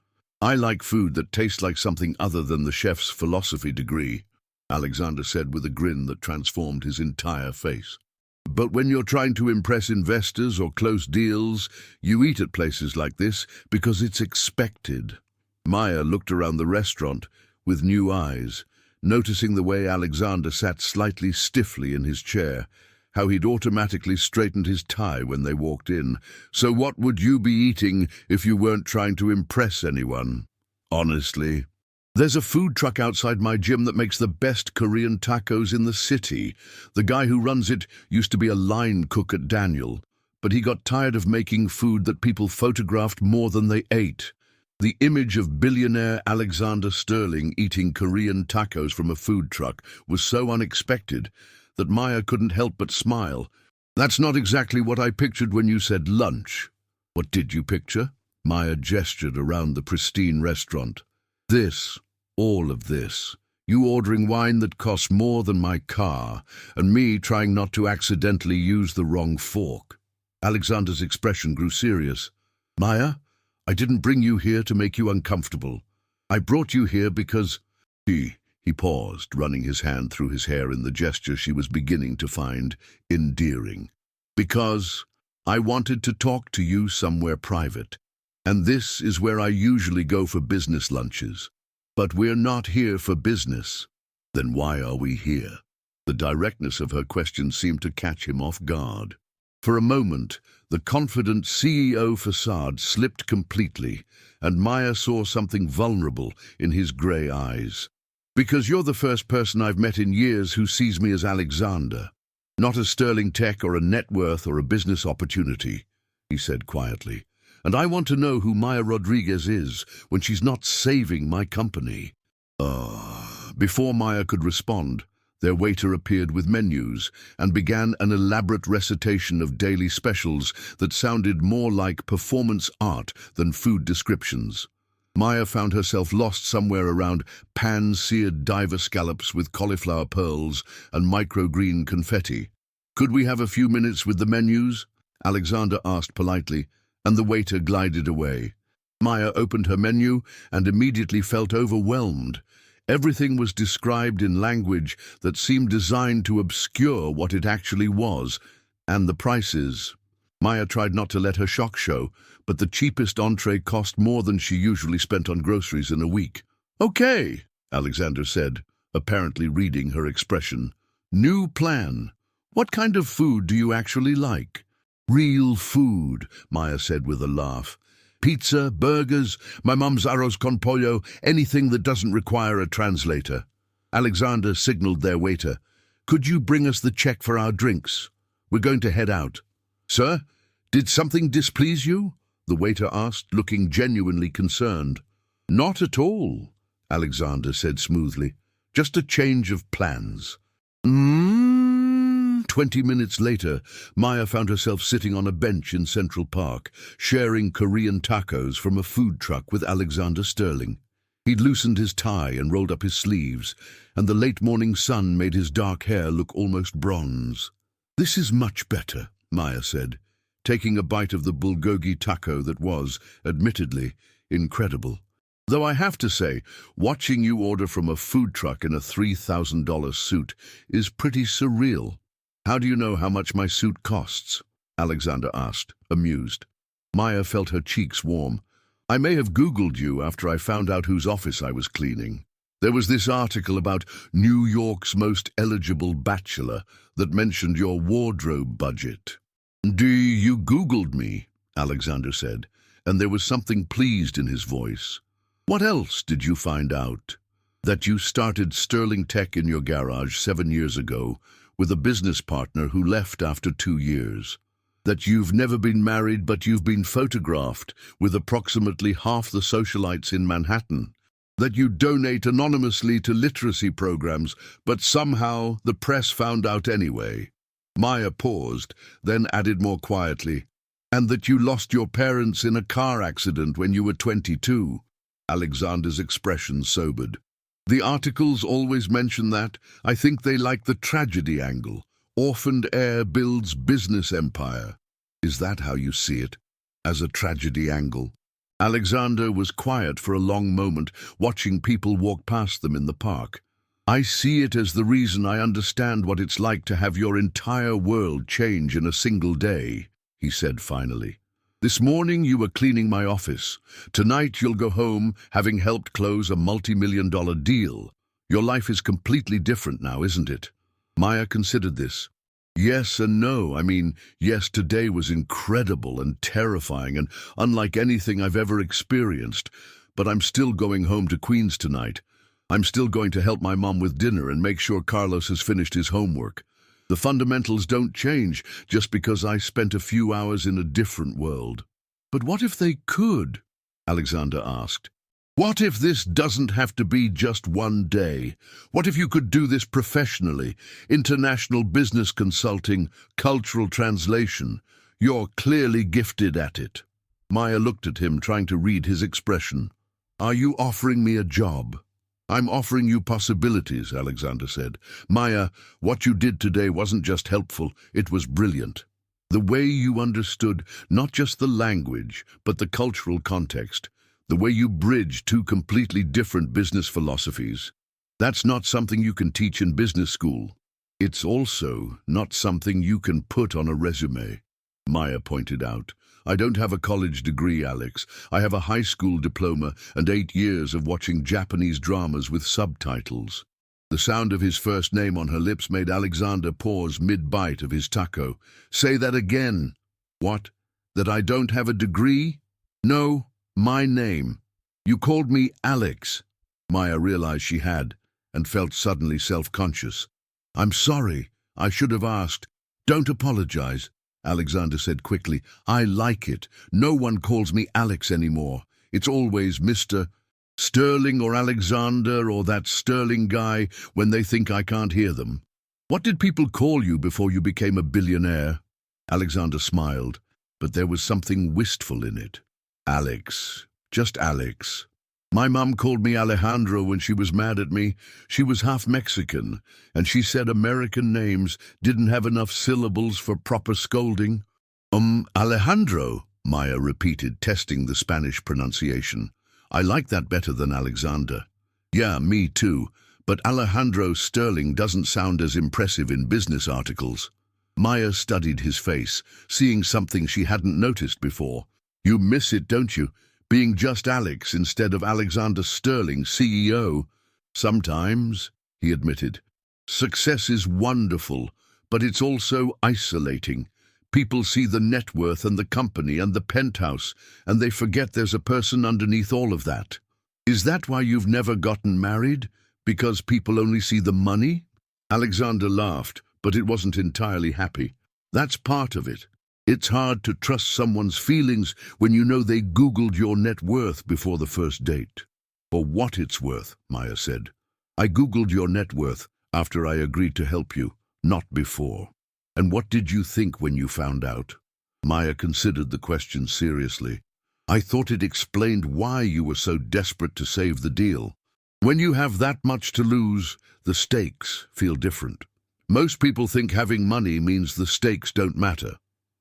"I like food that tastes like something other than the chef's philosophy degree," Alexander said with a grin that transformed his entire face. "But when you're trying to impress investors or close deals, you eat at places like this because it's expected." Maya looked around the restaurant with new eyes, noticing the way Alexander sat slightly stiffly in his chair, how he'd automatically straightened his tie when they walked in. "So what would you be eating if you weren't trying to impress anyone?" "Honestly, there's a food truck outside my gym that makes the best Korean tacos in the city. The guy who runs it used to be a line cook at Daniel, but he got tired of making food that people photographed more than they ate." The image of billionaire Alexander Sterling eating Korean tacos from a food truck was so unexpected that Maya couldn't help but smile. "That's not exactly what I pictured when you said lunch." "What did you picture?" Maya gestured around the pristine restaurant. "This. All of this. You ordering wine that costs more than my car, and me trying not to accidentally use the wrong fork." Alexander's expression grew serious. "Maya, I didn't bring you here to make you uncomfortable. I brought you here because—" He paused, running his hand through his hair in the gesture she was beginning to find endearing. "Because I wanted to talk to you somewhere private, and this is where I usually go for business lunches. But we're not here for business." "Then why are we here?" The directness of her question seemed to catch him off guard. For a moment, the confident CEO facade slipped completely, and Maya saw something vulnerable in his grey eyes. Because you're the first person I've met in years who sees me as Alexander, not as sterling tech or a net worth or a business opportunity, he said quietly. And I want to know who Maya Rodriguez is when she's not saving my company. Before Maya could respond, their waiter appeared with menus and began an elaborate recitation of daily specials that sounded more like performance art than food descriptions. Maya found herself lost somewhere around pan-seared diver scallops with cauliflower pearls and microgreen confetti. "Could we have a few minutes with the menus?" Alexander asked politely, and the waiter glided away. Maya opened her menu and immediately felt overwhelmed. Everything was described in language that seemed designed to obscure what it actually was, and the prices. Maya tried not to let her shock show, but the cheapest entree cost more than she usually spent on groceries in a week. "Okay," Alexander said, apparently reading her expression. "New plan. What kind of food do you actually like?" "Real food," Maya said with a laugh. "Pizza, burgers, my mum's arroz con pollo, anything that doesn't require a translator." Alexander signaled their waiter. "Could you bring us the check for our drinks? We're going to head out." "Sir, did something displease you?" the waiter asked, looking genuinely concerned. "Not at all," Alexander said smoothly. "Just a change of plans." 20 minutes later, Maya found herself sitting on a bench in Central Park, sharing Korean tacos from a food truck with Alexander Sterling. He'd loosened his tie and rolled up his sleeves, and the late morning sun made his dark hair look almost bronze. "This is much better," Maya said, taking a bite of the bulgogi taco that was, admittedly, incredible. "Though I have to say, watching you order from a food truck in a $3,000 suit is pretty surreal." "How do you know how much my suit costs?" Alexander asked, amused. Maya felt her cheeks warm. "I may have Googled you after I found out whose office I was cleaning. There was this article about New York's most eligible bachelor that mentioned your wardrobe budget." You Googled me," Alexander said, and there was something pleased in his voice. "What else did you find out?" "That you started Sterling Tech in your garage 7 years ago with a business partner who left after 2 years. That you've never been married but you've been photographed with approximately half the socialites in Manhattan. That you donate anonymously to literacy programs, but somehow the press found out anyway." Maya paused, then added more quietly, "And that you lost your parents in a car accident when you were 22. Alexander's expression sobered. "The articles always mention that. I think they like the tragedy angle. Orphaned heir builds business empire." "Is that how you see it? As a tragedy angle?" Alexander was quiet for a long moment, watching people walk past them in the park. "I see it as the reason I understand what it's like to have your entire world change in a single day," he said finally. "This morning you were cleaning my office. Tonight you'll go home having helped close a multi-million-dollar deal. Your life is completely different now, isn't it?" Maya considered this. "Yes and no. I mean, yes, today was incredible and terrifying and unlike anything I've ever experienced, but I'm still going home to Queens tonight. I'm still going to help my mom with dinner and make sure Carlos has finished his homework. The fundamentals don't change just because I spent a few hours in a different world." "But what if they could?" Alexander asked. "What if this doesn't have to be just one day? What if you could do this professionally? International business consulting, cultural translation. You're clearly gifted at it." Maya looked at him, trying to read his expression. "Are you offering me a job?" "I'm offering you possibilities," Alexander said. "Maya, what you did today wasn't just helpful, it was brilliant. The way you understood not just the language, but the cultural context. The way you bridged 2 completely different business philosophies. That's not something you can teach in business school. It's also not something you can put on a resume," Maya pointed out. "I don't have a college degree, Alex. I have a high school diploma and 8 years of watching Japanese dramas with subtitles." The sound of his first name on her lips made Alexander pause mid-bite of his taco. "Say that again." "What? That I don't have a degree?" "No, my name. You called me Alex." Maya realized she had, and felt suddenly self-conscious. "I'm sorry. I should have asked." "Don't apologize," Alexander said quickly. "I like it. No one calls me Alex anymore. It's always Mr. Sterling or Alexander or that Sterling guy when they think I can't hear them." "What did people call you before you became a billionaire?" Alexander smiled, but there was something wistful in it. "Alex. Just Alex. My mum called me Alejandro when she was mad at me. She was half Mexican, and she said American names didn't have enough syllables for proper scolding." Alejandro," Maya repeated, testing the Spanish pronunciation. "I like that better than Alexander." "Yeah, me too, but Alejandro Sterling doesn't sound as impressive in business articles." Maya studied his face, seeing something she hadn't noticed before. "You miss it, don't you? Being just Alex instead of Alexander Sterling, CEO." "Sometimes," he admitted. "Success is wonderful, but it's also isolating. People see the net worth and the company and the penthouse, and they forget there's a person underneath all of that." "Is that why you've never gotten married? Because people only see the money?" Alexander laughed, but it wasn't entirely happy. "That's part of it. It's hard to trust someone's feelings when you know they Googled your net worth before the first date." "For what it's worth," Maya said. "I Googled your net worth after I agreed to help you, not before." "And what did you think when you found out?" Maya considered the question seriously. "I thought it explained why you were so desperate to save the deal. When you have that much to lose, the stakes feel different. Most people think having money means the stakes don't matter.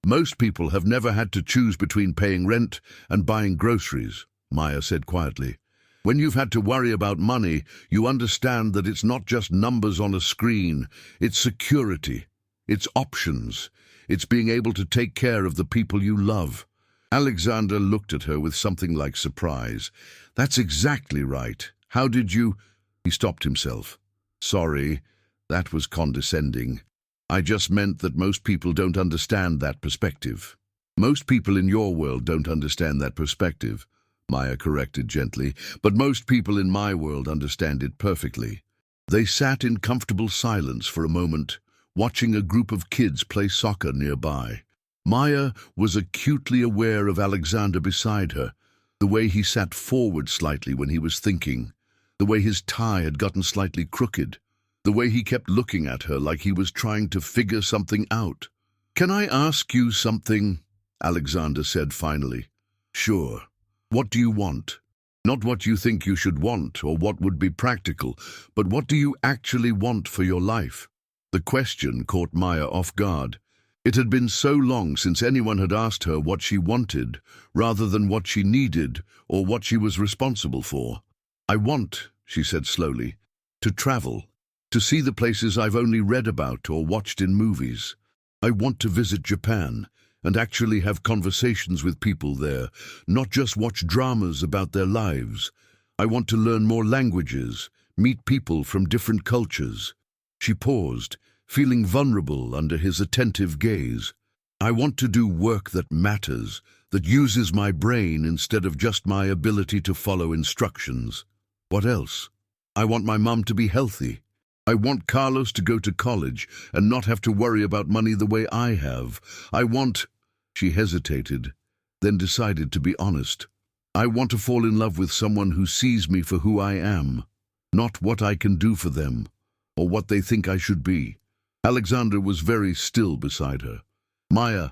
Most people have never had to choose between paying rent and buying groceries," Maya said quietly. "When you've had to worry about money, you understand that it's not just numbers on a screen. It's security. It's options. It's being able to take care of the people you love." Alexander looked at her with something like surprise. "That's exactly right. How did you—" He stopped himself. "Sorry, that was condescending. I just meant that most people don't understand that perspective." "Most people in your world don't understand that perspective," Maya corrected gently, "but most people in my world understand it perfectly." They sat in comfortable silence for a moment, watching a group of kids play soccer nearby. Maya was acutely aware of Alexander beside her, the way he sat forward slightly when he was thinking, the way his tie had gotten slightly crooked, the way he kept looking at her like he was trying to figure something out. "Can I ask you something?" Alexander said finally. "Sure. What do you want? Not what you think you should want or what would be practical, but what do you actually want for your life?" The question caught Maya off guard. It had been so long since anyone had asked her what she wanted, rather than what she needed or what she was responsible for. "I want," she said slowly, "to travel. To see the places I've only read about or watched in movies. I want to visit Japan and actually have conversations with people there, not just watch dramas about their lives. I want to learn more languages, meet people from different cultures." She paused, feeling vulnerable under his attentive gaze. "I want to do work that matters, that uses my brain instead of just my ability to follow instructions." "What else?" "I want my mum to be healthy. I want Carlos to go to college and not have to worry about money the way I have. I want—" She hesitated, then decided to be honest. "I want to fall in love with someone who sees me for who I am, not what I can do for them, or what they think I should be." Alexander was very still beside her. "Maya,"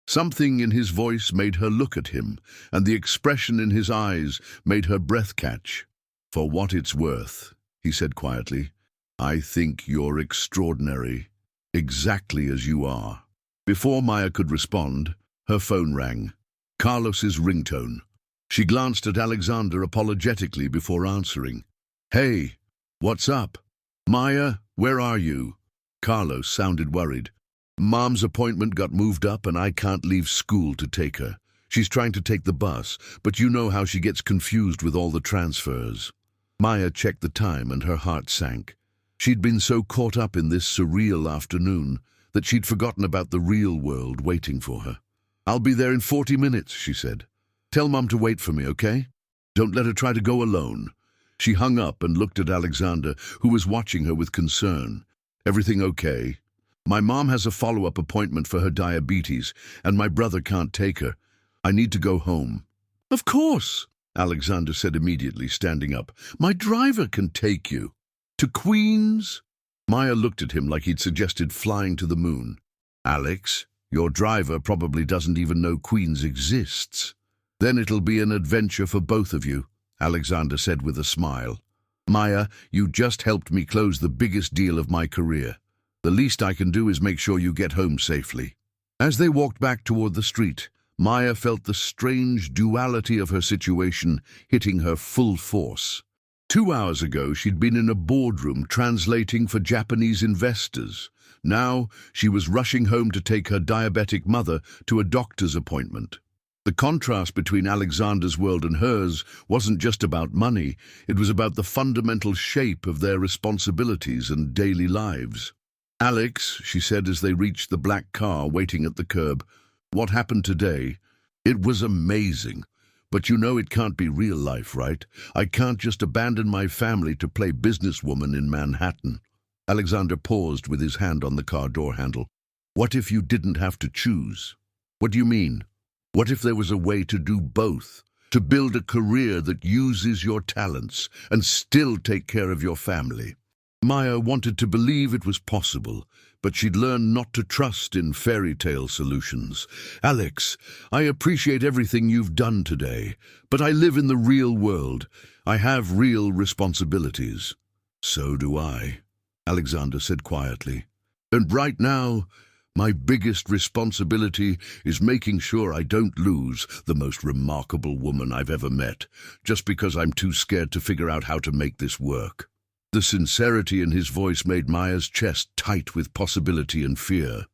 something in his voice made her look at him, and the expression in his eyes made her breath catch. "For what it's worth," he said quietly, "I think you're extraordinary, exactly as you are." Before Maya could respond, her phone rang. Carlos's ringtone. She glanced at Alexander apologetically before answering. "Hey, what's up?" "Maya, where are you?" Carlos sounded worried. "Mom's appointment got moved up and I can't leave school to take her. She's trying to take the bus, but you know how she gets confused with all the transfers." Maya checked the time and her heart sank. She'd been so caught up in this surreal afternoon that she'd forgotten about the real world waiting for her. "I'll be there in 40 minutes, she said. "Tell Mum to wait for me, okay? Don't let her try to go alone. She hung up and looked at Alexander, who was watching her with concern. "Everything okay? My mom has a follow-up appointment for her diabetes, and my brother can't take her. I need to go home." "Of course," Alexander said immediately, standing up. "My driver can take you." "To Queens?" Maya looked at him like he'd suggested flying to the moon. "Alex, your driver probably doesn't even know Queens exists." "Then it'll be an adventure for both of you," Alexander said with a smile. "Maya, you just helped me close the biggest deal of my career. The least I can do is make sure you get home safely." As they walked back toward the street, Maya felt the strange duality of her situation hitting her full force. 2 hours ago, she'd been in a boardroom translating for Japanese investors. Now, she was rushing home to take her diabetic mother to a doctor's appointment. The contrast between Alexander's world and hers wasn't just about money, it was about the fundamental shape of their responsibilities and daily lives. "Alex," she said as they reached the black car waiting at the curb, "what happened today? It was amazing. But you know it can't be real life, right? I can't just abandon my family to play businesswoman in Manhattan." Alexander paused with his hand on the car door handle. "What if you didn't have to choose?" "What do you mean?" "What if there was a way to do both? To build a career that uses your talents and still take care of your family?" Maya wanted to believe it was possible, but she'd learned not to trust in fairy tale solutions. "Alex, I appreciate everything you've done today, but I live in the real world. I have real responsibilities." "So do I," Alexander said quietly. "And right now, my biggest responsibility is making sure I don't lose the most remarkable woman I've ever met, just because I'm too scared to figure out how to make this work." The sincerity in his voice made Maya's chest tight with possibility and fear.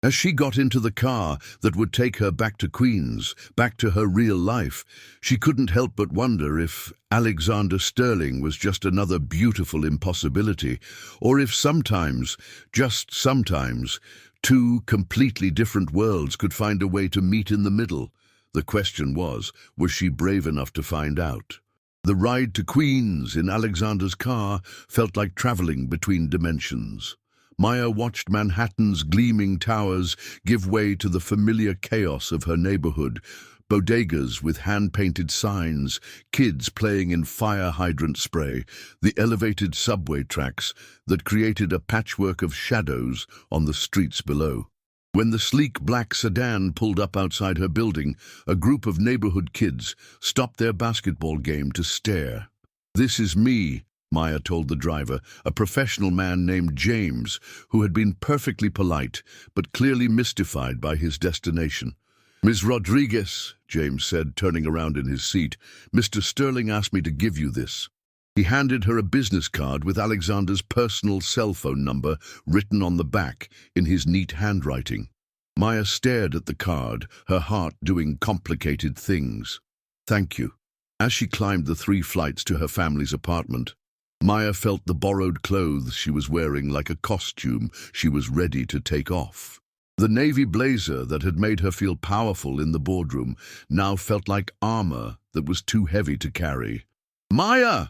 As she got into the car that would take her back to Queens, back to her real life, she couldn't help but wonder if Alexander Sterling was just another beautiful impossibility, or if sometimes, just sometimes, two completely different worlds could find a way to meet in the middle. The question was she brave enough to find out? The ride to Queens in Alexander's car felt like traveling between dimensions. Maya watched Manhattan's gleaming towers give way to the familiar chaos of her neighborhood, bodegas with hand-painted signs, kids playing in fire hydrant spray, the elevated subway tracks that created a patchwork of shadows on the streets below. When the sleek black sedan pulled up outside her building, a group of neighborhood kids stopped their basketball game to stare. "This is me," Maya told the driver, a professional man named James, who had been perfectly polite, but clearly mystified by his destination. "Ms. Rodriguez," James said, turning around in his seat, "Mr. Sterling asked me to give you this." He handed her a business card with Alexander's personal cell phone number written on the back in his neat handwriting. Maya stared at the card, her heart doing complicated things. "Thank you." As she climbed the 3 flights to her family's apartment, Maya felt the borrowed clothes she was wearing like a costume she was ready to take off. The navy blazer that had made her feel powerful in the boardroom now felt like armor that was too heavy to carry. "Maya!"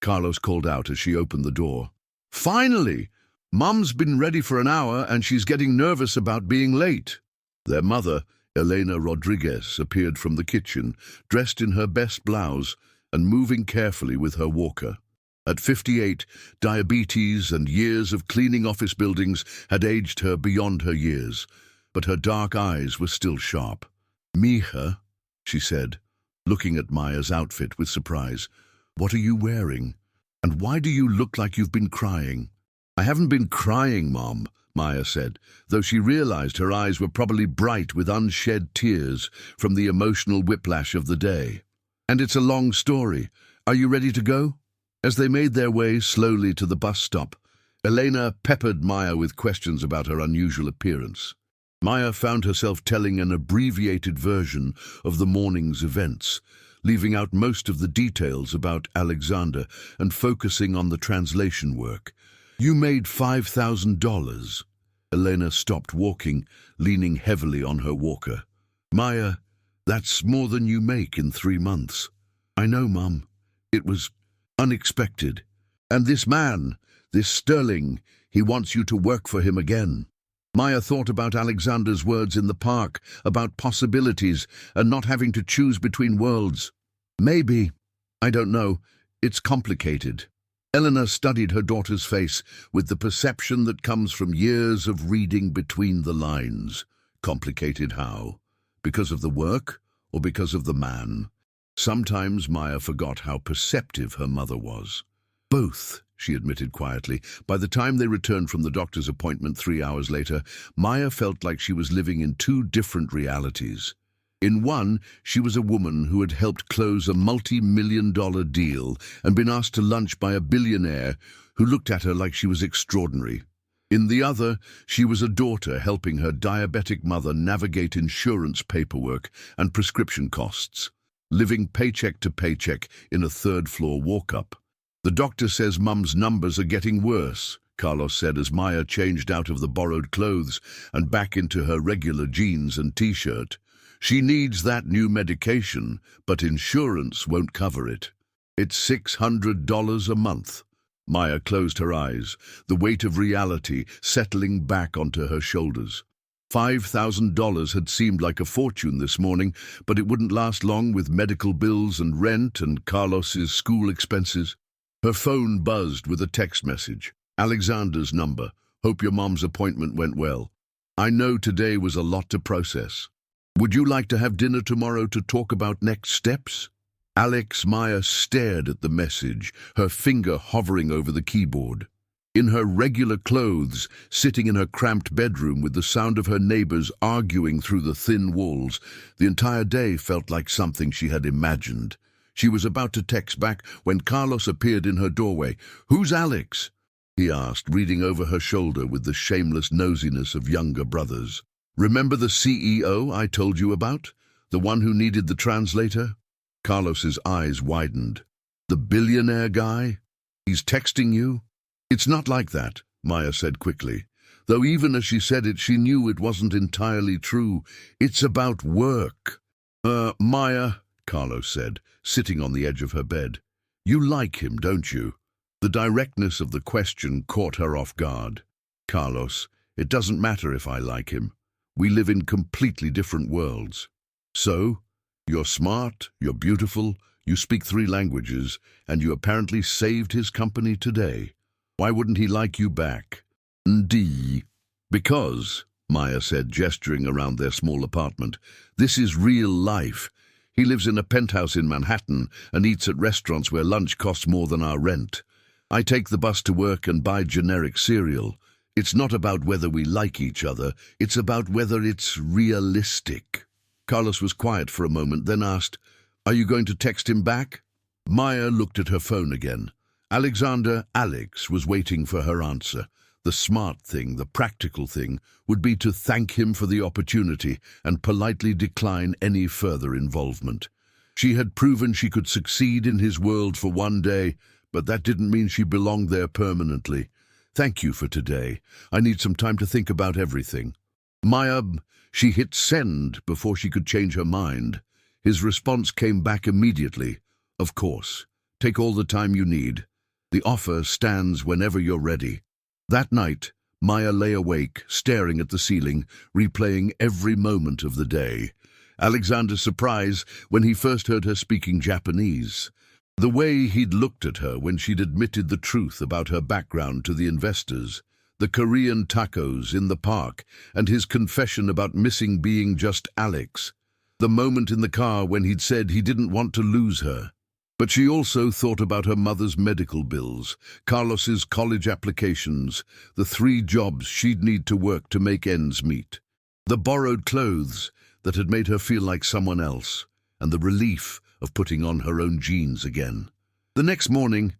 Carlos called out as she opened the door. "Finally! Mum's been ready for an hour and she's getting nervous about being late." Their mother, Elena Rodriguez, appeared from the kitchen, dressed in her best blouse and moving carefully with her walker. At 58, diabetes and years of cleaning office buildings had aged her beyond her years, but her dark eyes were still sharp. "Mija," she said, looking at Maya's outfit with surprise. "What are you wearing? And why do you look like you've been crying?" "I haven't been crying, Mom," Maya said, though she realized her eyes were probably bright with unshed tears from the emotional whiplash of the day. "And it's a long story. Are you ready to go?" As they made their way slowly to the bus stop, Elena peppered Maya with questions about her unusual appearance. Maya found herself telling an abbreviated version of the morning's events, leaving out most of the details about Alexander and focusing on the translation work. "You made $5,000. Elena stopped walking, leaning heavily on her walker. "Maya, that's more than you make in 3 months." "I know, Mum. It was Unexpected. And this man, this Sterling, he wants you to work for him again. Maya thought about Alexander's words in the park, about possibilities and not having to choose between worlds. Maybe. I don't know. It's complicated. Eleanor studied her daughter's face with the perception that comes from years of reading between the lines. Complicated how? Because of the work or because of the man? Sometimes Maya forgot how perceptive her mother was. Both, she admitted quietly. By the time they returned from the doctor's appointment 3 hours later, Maya felt like she was living in two different realities. In one, she was a woman who had helped close a multi-million-dollar deal and been asked to lunch by a billionaire who looked at her like she was extraordinary. In the other, she was a daughter helping her diabetic mother navigate insurance paperwork and prescription costs, living paycheck to paycheck in a third-floor walk-up. "The doctor says Mum's numbers are getting worse," Carlos said as Maya changed out of the borrowed clothes and back into her regular jeans and t-shirt. "She needs that new medication, but insurance won't cover it. It's $600 a month." Maya closed her eyes, the weight of reality settling back onto her shoulders. $5,000 had seemed like a fortune this morning, but it wouldn't last long with medical bills and rent and Carlos's school expenses. Her phone buzzed with a text message. "Alexander's number. Hope your mom's appointment went well. I know today was a lot to process. Would you like to have dinner tomorrow to talk about next steps?" Alex. Maya stared at the message, her finger hovering over the keyboard. In her regular clothes, sitting in her cramped bedroom with the sound of her neighbors arguing through the thin walls, the entire day felt like something she had imagined. She was about to text back when Carlos appeared in her doorway. "Who's Alex?" he asked, reading over her shoulder with the shameless nosiness of younger brothers. "Remember the CEO I told you about? The one who needed the translator?" Carlos's eyes widened. "The billionaire guy? He's texting you?" "It's not like that," Maya said quickly. Though even as she said it, she knew it wasn't entirely true. "It's about work." Maya," Carlos said, sitting on the edge of her bed. "You like him, don't you?" The directness of the question caught her off guard. "Carlos, it doesn't matter if I like him. We live in completely different worlds." "So? You're smart, you're beautiful, you speak 3 languages, and you apparently saved his company today. Why wouldn't he like you back?" "Because," Maya said, gesturing around their small apartment, "this is real life. He lives in a penthouse in Manhattan and eats at restaurants where lunch costs more than our rent. I take the bus to work and buy generic cereal. It's not about whether we like each other, it's about whether it's realistic." Carlos was quiet for a moment, then asked, "Are you going to text him back?" Maya looked at her phone again. Alex was waiting for her answer. The smart thing, the practical thing, would be to thank him for the opportunity and politely decline any further involvement. She had proven she could succeed in his world for one day, but that didn't mean she belonged there permanently. "Thank you for today. I need some time to think about everything." Maya, she hit send before she could change her mind. His response came back immediately. "Of course. Take all the time you need. The offer stands whenever you're ready." That night, Maya lay awake, staring at the ceiling, replaying every moment of the day. Alexander's surprise when he first heard her speaking Japanese. The way he'd looked at her when she'd admitted the truth about her background to the investors. The Korean tacos in the park, and his confession about missing being just Alex. The moment in the car when he'd said he didn't want to lose her. But she also thought about her mother's medical bills, Carlos's college applications, the 3 jobs she'd need to work to make ends meet, the borrowed clothes that had made her feel like someone else, and the relief of putting on her own jeans again. The next morning,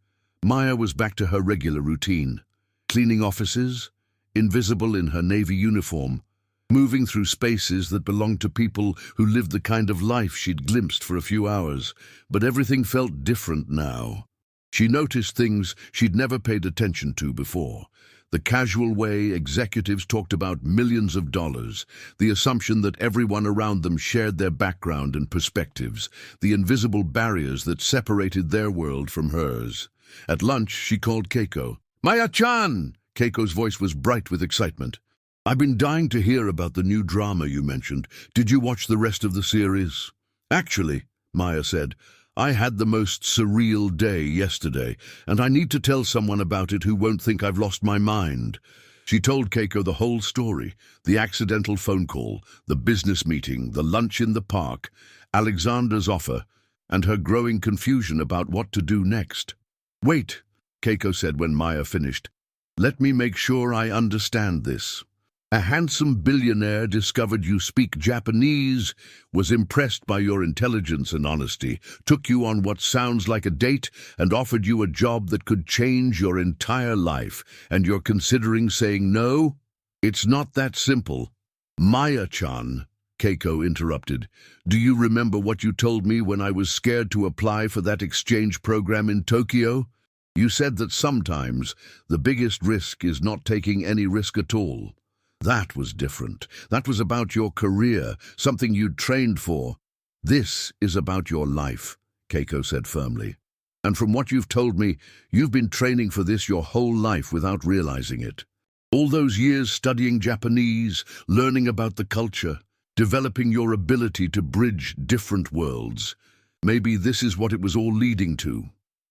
Maya was back to her regular routine, cleaning offices, invisible in her navy uniform, moving through spaces that belonged to people who lived the kind of life she'd glimpsed for a few hours, but everything felt different now. She noticed things she'd never paid attention to before. The casual way executives talked about millions of dollars, the assumption that everyone around them shared their background and perspectives, the invisible barriers that separated their world from hers. At lunch, she called Keiko. "Maya-chan!" Keiko's voice was bright with excitement. "I've been dying to hear about the new drama you mentioned. Did you watch the rest of the series?" "Actually," Maya said, "I had the most surreal day yesterday, and I need to tell someone about it who won't think I've lost my mind." She told Keiko the whole story, the accidental phone call, the business meeting, the lunch in the park, Alexander's offer, and her growing confusion about what to do next. "Wait," Keiko said when Maya finished. "Let me make sure I understand this. A handsome billionaire discovered you speak Japanese, was impressed by your intelligence and honesty, took you on what sounds like a date, and offered you a job that could change your entire life, and you're considering saying no? It's not that simple." "Maya-chan," Keiko interrupted, "do you remember what you told me when I was scared to apply for that exchange program in Tokyo? You said that sometimes the biggest risk is not taking any risk at all. That was different. That was about your career, something you'd trained for. This is about your life," Keiko said firmly. "And from what you've told me, you've been training for this your whole life without realizing it. All those years studying Japanese, learning about the culture, developing your ability to bridge different worlds. Maybe this is what it was all leading to."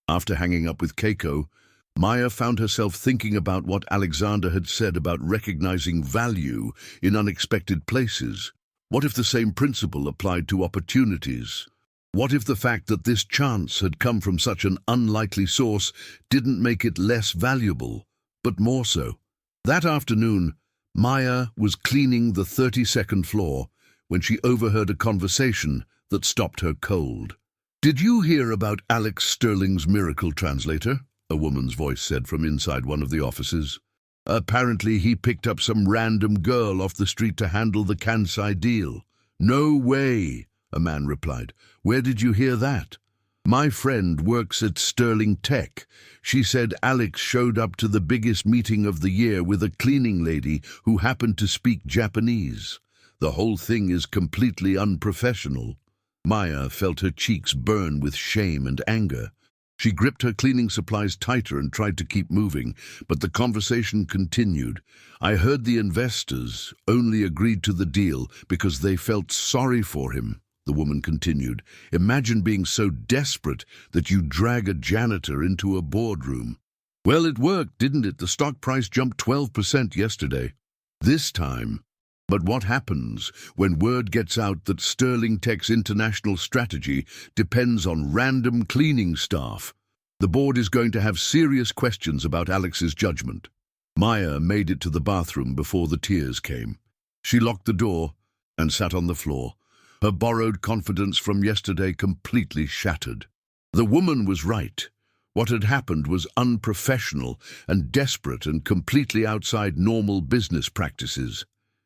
After hanging up with Keiko, Maya found herself thinking about what Alexander had said about recognizing value in unexpected places. What if the same principle applied to opportunities? What if the fact that this chance had come from such an unlikely source didn't make it less valuable, but more so? That afternoon, Maya was cleaning the 32nd floor when she overheard a conversation that stopped her cold. "Did you hear about Alex Sterling's miracle translator?" a woman's voice said from inside one of the offices. "Apparently he picked up some random girl off the street to handle the Kansai deal." "No way," a man replied. "Where did you hear that?" "My friend works at Sterling Tech. She said Alex showed up to the biggest meeting of the year with a cleaning lady who happened to speak Japanese. The whole thing is completely unprofessional." Maya felt her cheeks burn with shame and anger. She gripped her cleaning supplies tighter and tried to keep moving, but the conversation continued. "I heard the investors only agreed to the deal because they felt sorry for him," the woman continued. "Imagine being so desperate that you drag a janitor into a boardroom." "Well, it worked, didn't it? The stock price jumped 12% yesterday." "This time." But what happens when word gets out that Sterling Tech's international strategy depends on random cleaning staff? The board is going to have serious questions about Alex's judgment. Maya made it to the bathroom before the tears came. She locked the door and sat on the floor, her borrowed confidence from yesterday completely shattered. The woman was right. What had happened was unprofessional and desperate and completely outside normal business practices.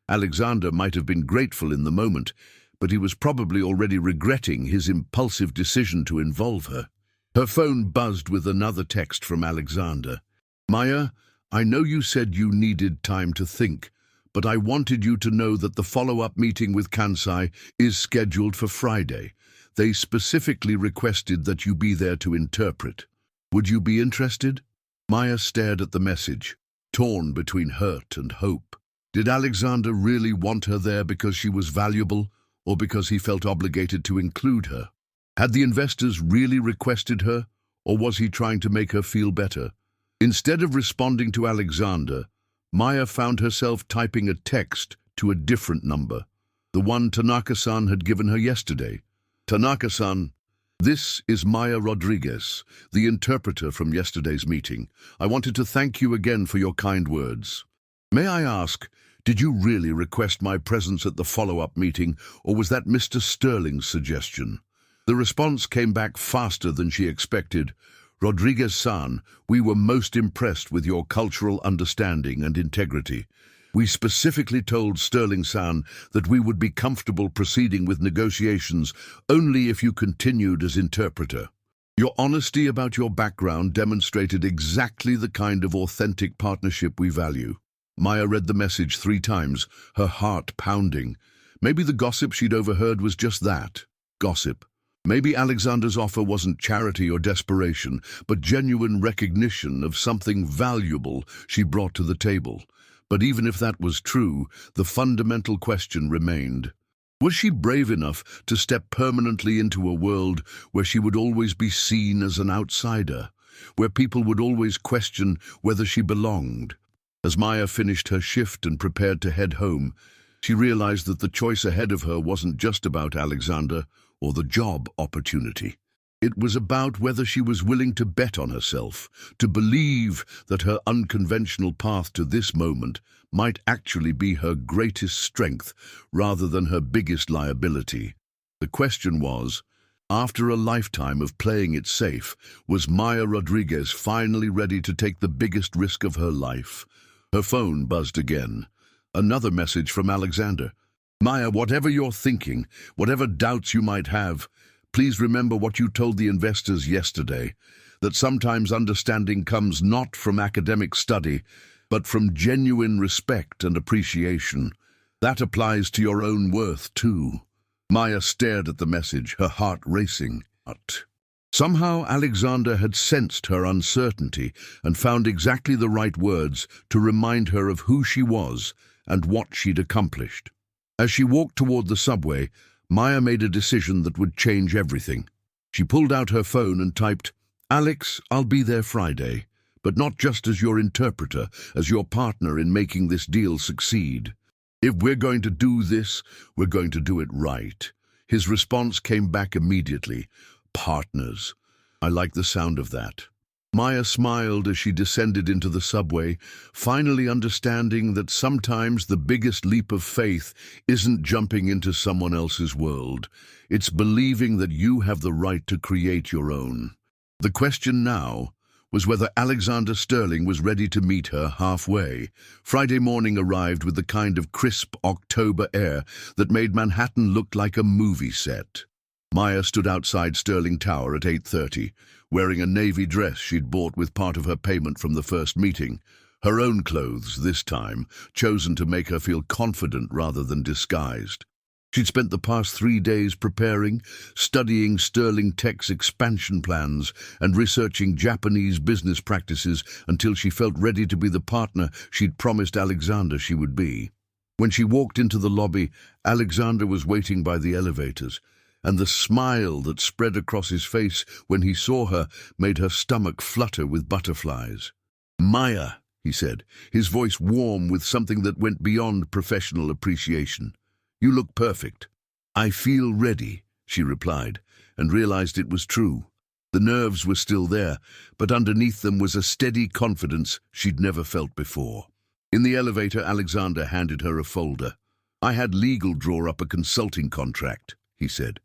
Alexander might have been grateful in the moment, but he was probably already regretting his impulsive decision to involve her. Her phone buzzed with another text from Alexander. "Maya, I know you said you needed time to think, but I wanted you to know that the follow-up meeting with Kansai is scheduled for Friday. They specifically requested that you be there to interpret. Would you be interested?" Maya stared at the message, torn between hurt and hope. Did Alexander really want her there because she was valuable, or because he felt obligated to include her? Had the investors really requested her, or was he trying to make her feel better? Instead of responding to Alexander, Maya found herself typing a text to a different number, the one Tanaka-san had given her yesterday. "Tanaka-san, this is Maya Rodriguez, the interpreter from yesterday's meeting. I wanted to thank you again for your kind words. May I ask, did you really request my presence at the follow-up meeting, or was that Mr. Sterling's suggestion?" The response came back faster than she expected. "Rodriguez-san, we were most impressed with your cultural understanding and integrity. We specifically told Sterling-san that we would be comfortable proceeding with negotiations only if you continued as interpreter." Your honesty about your background demonstrated exactly the kind of authentic partnership we value. Maya read the message 3 times, her heart pounding. Maybe the gossip she'd overheard was just that, gossip. Maybe Alexander's offer wasn't charity or desperation, but genuine recognition of something valuable she brought to the table. But even if that was true, the fundamental question remained. Was she brave enough to step permanently into a world where she would always be seen as an outsider, where people would always question whether she belonged? As Maya finished her shift and prepared to head home, she realized that the choice ahead of her wasn't just about Alexander or the job opportunity. It was about whether she was willing to bet on herself, to believe that her unconventional path to this moment might actually be her greatest strength rather than her biggest liability. The question was, after a lifetime of playing it safe, was Maya Rodriguez finally ready to take the biggest risk of her life? Her phone buzzed again. Another message from Alexander. Maya, whatever you're thinking, whatever doubts you might have, please remember what you told the investors yesterday, that sometimes understanding comes not from academic study, but from genuine respect and appreciation. That applies to your own worth, too. Maya stared at the message, her heart racing. Somehow Alexander had sensed her uncertainty and found exactly the right words to remind her of who she was and what she'd accomplished. As she walked toward the subway, Maya made a decision that would change everything. She pulled out her phone and typed, "Alex, I'll be there Friday, but not just as your interpreter, as your partner in making this deal succeed. If we're going to do this, we're going to do it right." His response came back immediately. Partners. I like the sound of that. Maya smiled as she descended into the subway, finally understanding that sometimes the biggest leap of faith isn't jumping into someone else's world. It's believing that you have the right to create your own. The question now was whether Alexander Sterling was ready to meet her halfway. Friday morning arrived with the kind of crisp October air that made Manhattan look like a movie set. Maya stood outside Sterling Tower at 8:30, wearing a navy dress she'd bought with part of her payment from the first meeting. Her own clothes, this time, chosen to make her feel confident rather than disguised. She'd spent the past 3 days preparing, studying Sterling Tech's expansion plans and researching Japanese business practices until she felt ready to be the partner she'd promised Alexander she would be. When she walked into the lobby, Alexander was waiting by the elevators, and the smile that spread across his face when he saw her made her stomach flutter with butterflies. "Maya," he said, his voice warm with something that went beyond professional appreciation. "You look perfect." "I feel ready," she replied, and realized it was true. The nerves were still there, but underneath them was a steady confidence she'd never felt before. In the elevator, Alexander handed her a folder. "I had legal draw up a consulting contract," he said.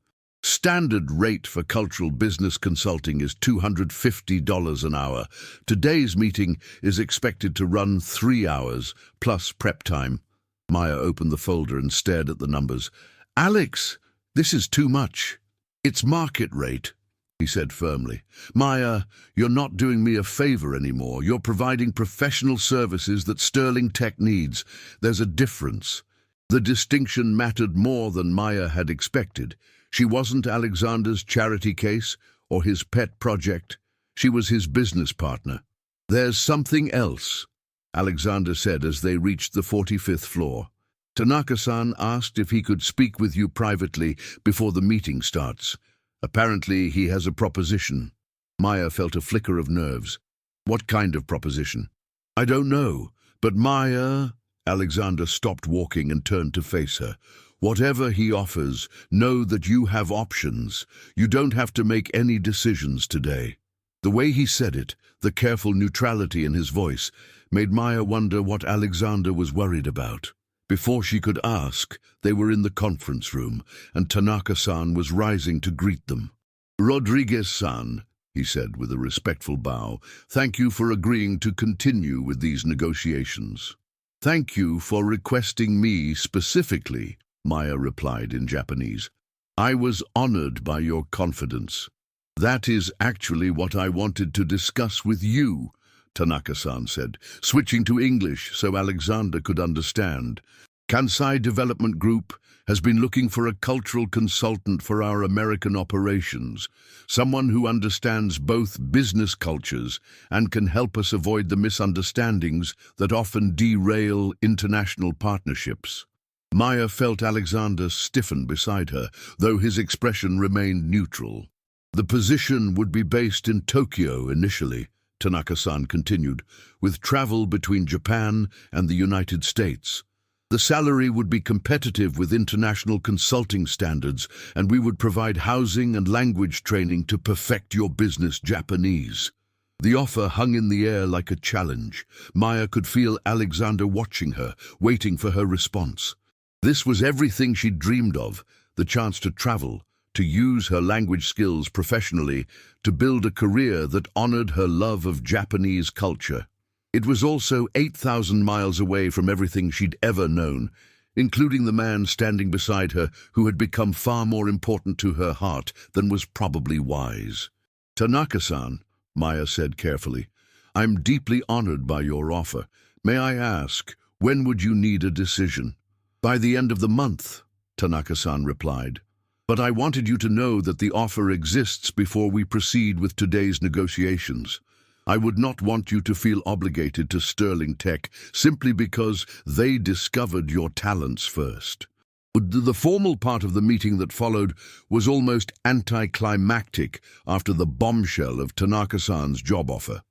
"Standard rate for cultural business consulting is $250 an hour. Today's meeting is expected to run 3 hours, plus prep time." Maya opened the folder and stared at the numbers. "Alex, this is too much." "It's market rate," he said firmly. "Maya, you're not doing me a favor anymore. You're providing professional services that Sterling Tech needs. There's a difference." The distinction mattered more than Maya had expected. She wasn't Alexander's charity case or his pet project. She was his business partner. "There's something else," Alexander said as they reached the 45th floor. "Tanaka-san asked if he could speak with you privately before the meeting starts. Apparently he has a proposition." Maya felt a flicker of nerves. "What kind of proposition?" "I don't know, but Maya—" Alexander stopped walking and turned to face her. "Whatever he offers, know that you have options. You don't have to make any decisions today." The way he said it, the careful neutrality in his voice, made Maya wonder what Alexander was worried about. Before she could ask, they were in the conference room, and Tanaka-san was rising to greet them. "Rodriguez-san," he said with a respectful bow, "thank you for agreeing to continue with these negotiations." "Thank you for requesting me specifically," Maya replied in Japanese. "I was honored by your confidence." That is actually what I wanted to discuss with you, Tanaka-san said, switching to English so Alexander could understand. Kansai Development Group has been looking for a cultural consultant for our American operations, someone who understands both business cultures and can help us avoid the misunderstandings that often derail international partnerships. Maya felt Alexander stiffen beside her, though his expression remained neutral. The position would be based in Tokyo initially, Tanaka-san continued, with travel between Japan and the United States. The salary would be competitive with international consulting standards, and we would provide housing and language training to perfect your business Japanese. The offer hung in the air like a challenge. Maya could feel Alexander watching her, waiting for her response. This was everything she'd dreamed of, the chance to travel, to use her language skills professionally, to build a career that honored her love of Japanese culture. It was also 8,000 miles away from everything she'd ever known, including the man standing beside her who had become far more important to her heart than was probably wise. Tanaka-san, Maya said carefully, I'm deeply honored by your offer. May I ask, when would you need a decision? By the end of the month, Tanaka-san replied. But I wanted you to know that the offer exists before we proceed with today's negotiations. I would not want you to feel obligated to Sterling Tech simply because they discovered your talents first. The formal part of the meeting that followed was almost anticlimactic after the bombshell of Tanaka-san's job offer.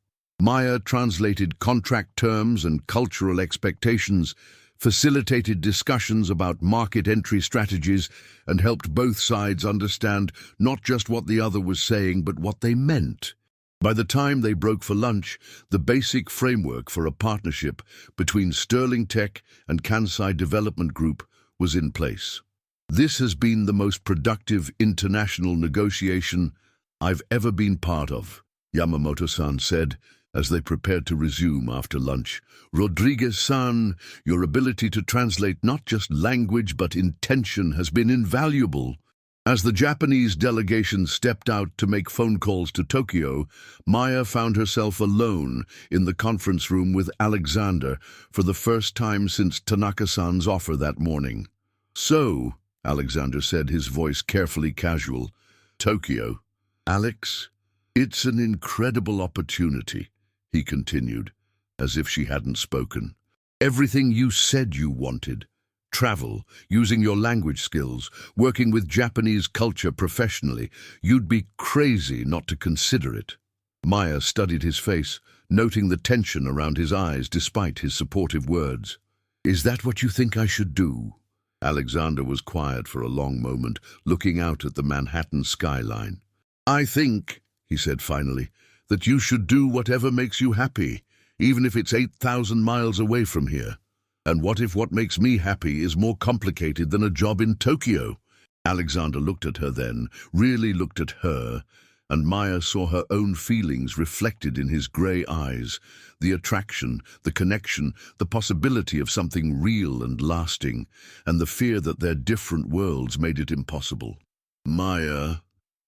Maya translated contract terms and cultural expectations, facilitated discussions about market entry strategies, and helped both sides understand not just what the other was saying, but what they meant. By the time they broke for lunch, the basic framework for a partnership between Sterling Tech and Kansai Development Group was in place. This has been the most productive international negotiation I've ever been part of, Yamamoto-san said, as they prepared to resume after lunch. Rodriguez-san, your ability to translate not just language but intention has been invaluable. As the Japanese delegation stepped out to make phone calls to Tokyo, Maya found herself alone in the conference room with Alexander for the first time since Tanaka-san's offer that morning. So, Alexander said, his voice carefully casual, Tokyo. Alex, it's an incredible opportunity, he continued, as if she hadn't spoken. Everything you said you wanted. Travel, using your language skills, working with Japanese culture professionally. You'd be crazy not to consider it. Maya studied his face, noting the tension around his eyes despite his supportive words. Is that what you think I should do? Alexander was quiet for a long moment, looking out at the Manhattan skyline. I think, he said finally, that you should do whatever makes you happy, even if it's 8,000 miles away from here. And what if what makes me happy is more complicated than a job in Tokyo? Alexander looked at her then, really looked at her, and Maya saw her own feelings reflected in his grey eyes, the attraction, the connection, the possibility of something real and lasting, and the fear that their different worlds made it impossible. Maya,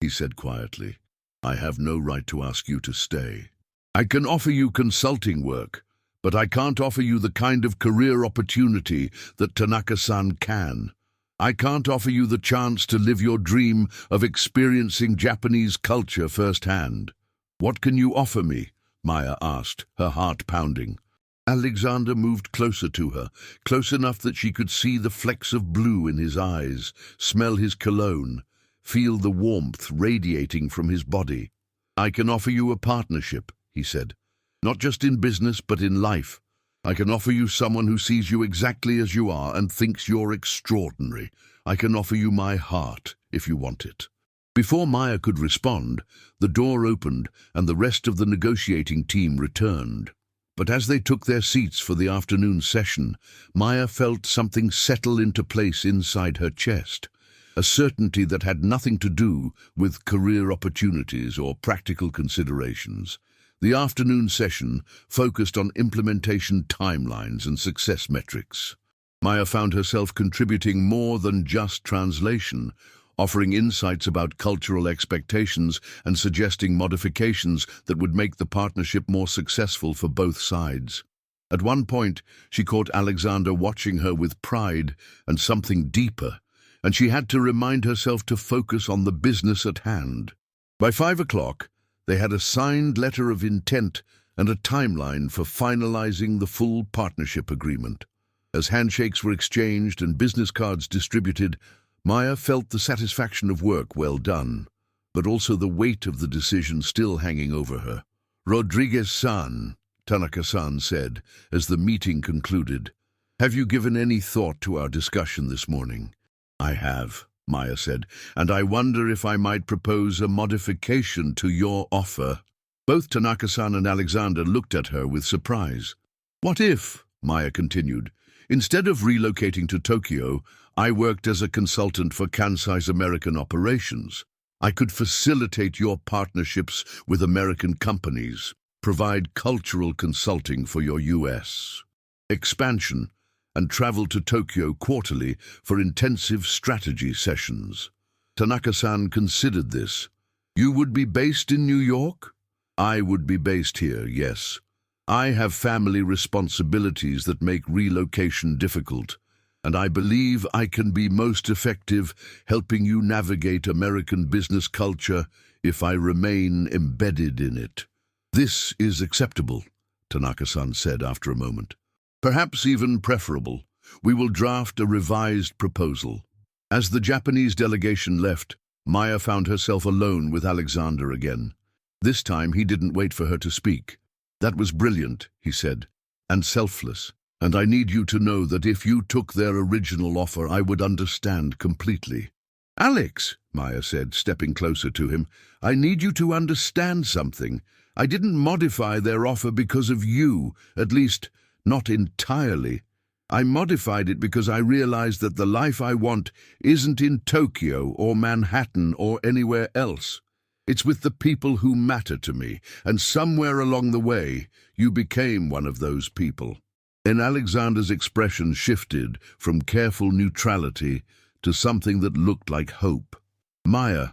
he said quietly, I have no right to ask you to stay. I can offer you consulting work, but I can't offer you the kind of career opportunity that Tanaka-san can. I can't offer you the chance to live your dream of experiencing Japanese culture firsthand. What can you offer me? Maya asked, her heart pounding. Alexander moved closer to her, close enough that she could see the flecks of blue in his eyes, smell his cologne, feel the warmth radiating from his body. I can offer you a partnership, he said. Not just in business, but in life. I can offer you someone who sees you exactly as you are and thinks you're extraordinary. I can offer you my heart, if you want it. Before Maya could respond, the door opened and the rest of the negotiating team returned. But as they took their seats for the afternoon session, Maya felt something settle into place inside her chest, a certainty that had nothing to do with career opportunities or practical considerations. The afternoon session focused on implementation timelines and success metrics. Maya found herself contributing more than just translation, offering insights about cultural expectations and suggesting modifications that would make the partnership more successful for both sides. At one point, she caught Alexander watching her with pride and something deeper, and she had to remind herself to focus on the business at hand. By 5 o'clock, they had a signed letter of intent and a timeline for finalizing the full partnership agreement. As handshakes were exchanged and business cards distributed, Maya felt the satisfaction of work well done, but also the weight of the decision still hanging over her. "Rodriguez-san," Tanaka-san said as the meeting concluded, "have you given any thought to our discussion this morning?" "I have," Maya said, "and I wonder if I might propose a modification to your offer." Both Tanaka-san and Alexander looked at her with surprise. "What if," Maya continued, "instead of relocating to Tokyo, I worked as a consultant for Kansai's American operations? I could facilitate your partnerships with American companies, provide cultural consulting for your U.S. expansion, and travel to Tokyo quarterly for intensive strategy sessions." Tanaka-san considered this. "You would be based in New York?" "I would be based here, yes. I have family responsibilities that make relocation difficult, and I believe I can be most effective helping you navigate American business culture if I remain embedded in it." "This is acceptable," Tanaka-san said after a moment. "Perhaps even preferable. We will draft a revised proposal." As the Japanese delegation left, Maya found herself alone with Alexander again. This time he didn't wait for her to speak. "That was brilliant," he said, "and selfless. And I need you to know that if you took their original offer, I would understand completely." "Alex," Maya said, stepping closer to him, "I need you to understand something. I didn't modify their offer because of you, at least, not entirely. I modified it because I realized that the life I want isn't in Tokyo or Manhattan or anywhere else. It's with the people who matter to me, and somewhere along the way, you became one of those people." And Alexander's expression shifted from careful neutrality to something that looked like hope. "Maya,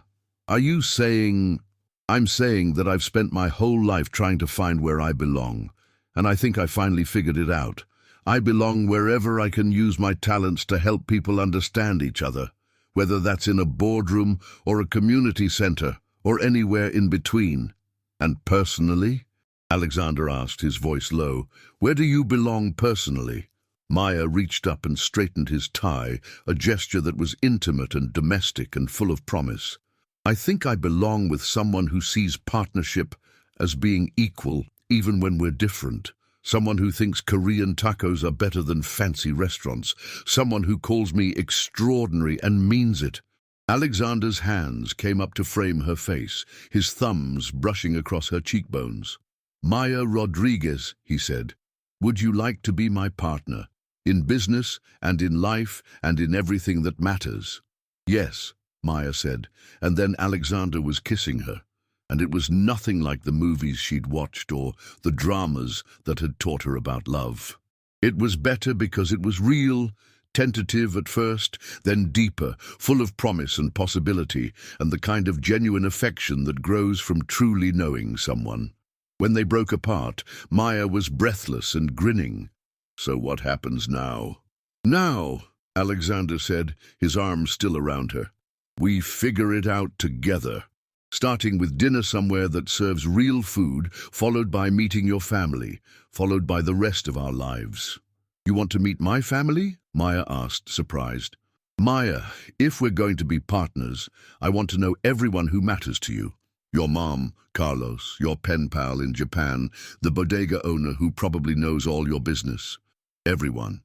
are you saying—" "I'm saying that I've spent my whole life trying to find where I belong, and I think I finally figured it out. I belong wherever I can use my talents to help people understand each other, whether that's in a boardroom or a community center or anywhere in between." "And personally?" Alexander asked, his voice low. "Where do you belong personally?" Maya reached up and straightened his tie, a gesture that was intimate and domestic and full of promise. "I think I belong with someone who sees partnership as being equal, even when we're different. Someone who thinks Korean tacos are better than fancy restaurants. Someone who calls me extraordinary and means it." Alexander's hands came up to frame her face, his thumbs brushing across her cheekbones. "Maya Rodriguez," he said, "would you like to be my partner, in business and in life and in everything that matters?" "Yes," Maya said, and then Alexander was kissing her, and it was nothing like the movies she'd watched or the dramas that had taught her about love. It was better because it was real, tentative at first, then deeper, full of promise and possibility, and the kind of genuine affection that grows from truly knowing someone. When they broke apart, Maya was breathless and grinning. "So what happens now?" "Now," Alexander said, his arms still around her, "we figure it out together. Starting with dinner somewhere that serves real food, followed by meeting your family, followed by the rest of our lives." "You want to meet my family?" Maya asked, surprised. "Maya, if we're going to be partners, I want to know everyone who matters to you. Your mom, Carlos, your pen pal in Japan, the bodega owner who probably knows all your business. Everyone."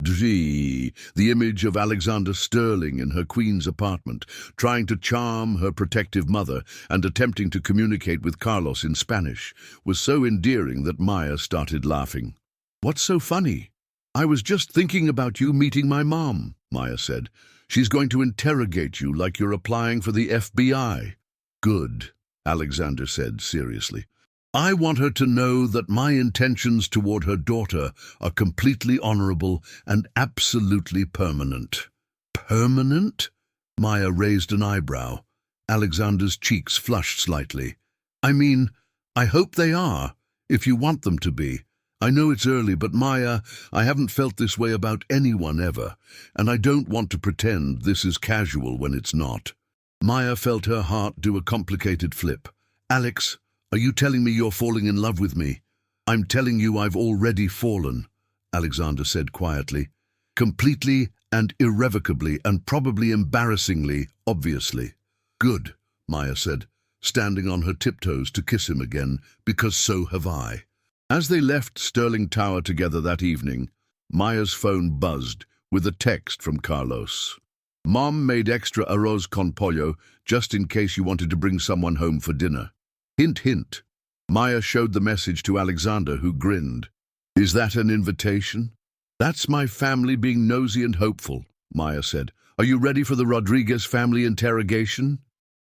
The image of Alexander Sterling in her queen's apartment, trying to charm her protective mother and attempting to communicate with Carlos in Spanish, was so endearing that Maya started laughing. "What's so funny?" "I was just thinking about you meeting my mom," Maya said. "She's going to interrogate you like you're applying for the FBI." "Good," Alexander said seriously. "I want her to know that my intentions toward her daughter are completely honorable and absolutely permanent." "Permanent?" Maya raised an eyebrow. Alexander's cheeks flushed slightly. I mean, I hope they are, if you want them to be. I know it's early, but Maya, I haven't felt this way about anyone ever, and I don't want to pretend this is casual when it's not. Maya felt her heart do a complicated flip. Alex, are you telling me you're falling in love with me? I'm telling you I've already fallen, Alexander said quietly. Completely and irrevocably and probably embarrassingly, obviously. Good, Maya said, standing on her tiptoes to kiss him again, because so have I. As they left Sterling Tower together that evening, Maya's phone buzzed with a text from Carlos. Mom made extra arroz con pollo just in case you wanted to bring someone home for dinner. Hint, hint. Maya showed the message to Alexander, who grinned. Is that an invitation? That's my family being nosy and hopeful, Maya said. Are you ready for the Rodriguez family interrogation?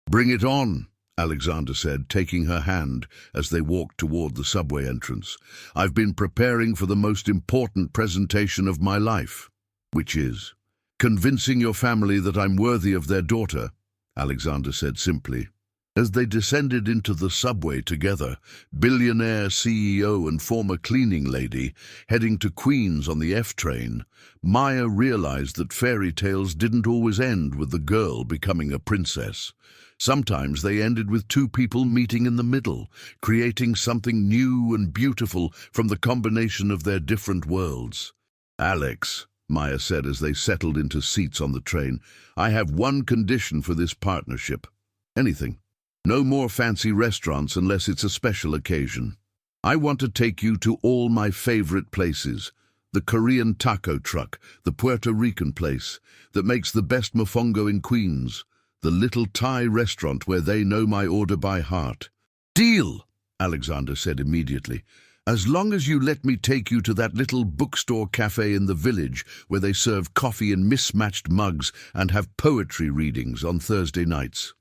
Bring it on, Alexander said, taking her hand as they walked toward the subway entrance. I've been preparing for the most important presentation of my life, which is convincing your family that I'm worthy of their daughter, Alexander said simply. As they descended into the subway together, billionaire CEO and former cleaning lady heading to Queens on the F train, Maya realized that fairy tales didn't always end with the girl becoming a princess. Sometimes they ended with two people meeting in the middle, creating something new and beautiful from the combination of their different worlds. Alex, Maya said as they settled into seats on the train, I have one condition for this partnership. Anything. No more fancy restaurants unless it's a special occasion. I want to take you to all my favorite places. The Korean taco truck, the Puerto Rican place that makes the best mofongo in Queens, the little Thai restaurant where they know my order by heart. Deal, Alexander said immediately. As long as you let me take you to that little bookstore cafe in the village where they serve coffee in mismatched mugs and have poetry readings on Thursday nights.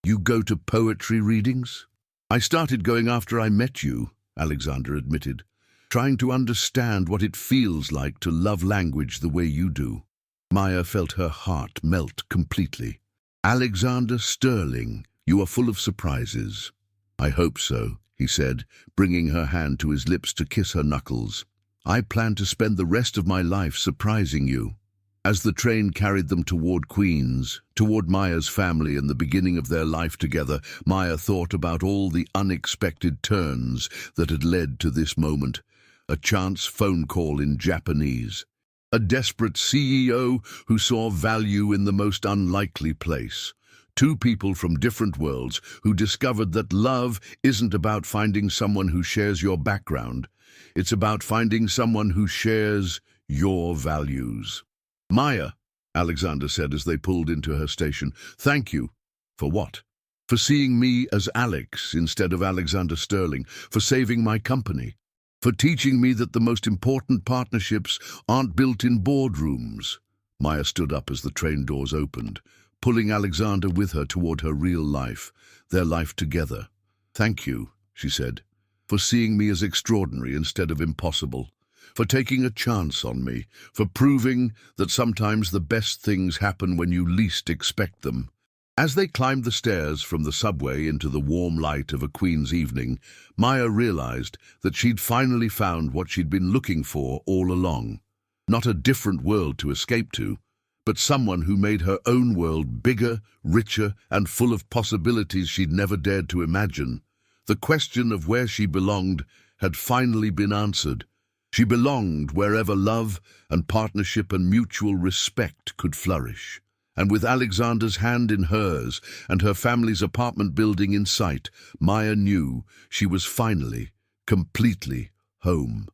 You go to poetry readings? I started going after I met you, Alexander admitted, trying to understand what it feels like to love language the way you do. Maya felt her heart melt completely. Alexander Sterling, you are full of surprises. I hope so, he said, bringing her hand to his lips to kiss her knuckles. I plan to spend the rest of my life surprising you. As the train carried them toward Queens, toward Maya's family and the beginning of their life together, Maya thought about all the unexpected turns that had led to this moment. A chance phone call in Japanese. A desperate CEO who saw value in the most unlikely place. Two people from different worlds who discovered that love isn't about finding someone who shares your background. It's about finding someone who shares your values. Maya, Alexander said as they pulled into her station, thank you. For what? For seeing me as Alex instead of Alexander Sterling, for saving my company, for teaching me that the most important partnerships aren't built in boardrooms. Maya stood up as the train doors opened, pulling Alexander with her toward her real life, their life together. Thank you, she said, for seeing me as extraordinary instead of impossible. For taking a chance on me, for proving that sometimes the best things happen when you least expect them. As they climbed the stairs from the subway into the warm light of a Queen's evening, Maya realized that she'd finally found what she'd been looking for all along. Not a different world to escape to, but someone who made her own world bigger, richer, and full of possibilities she'd never dared to imagine. The question of where she belonged had finally been answered. She belonged wherever love and partnership and mutual respect could flourish. And with Alexander's hand in hers and her family's apartment building in sight, Maya knew she was finally, completely home.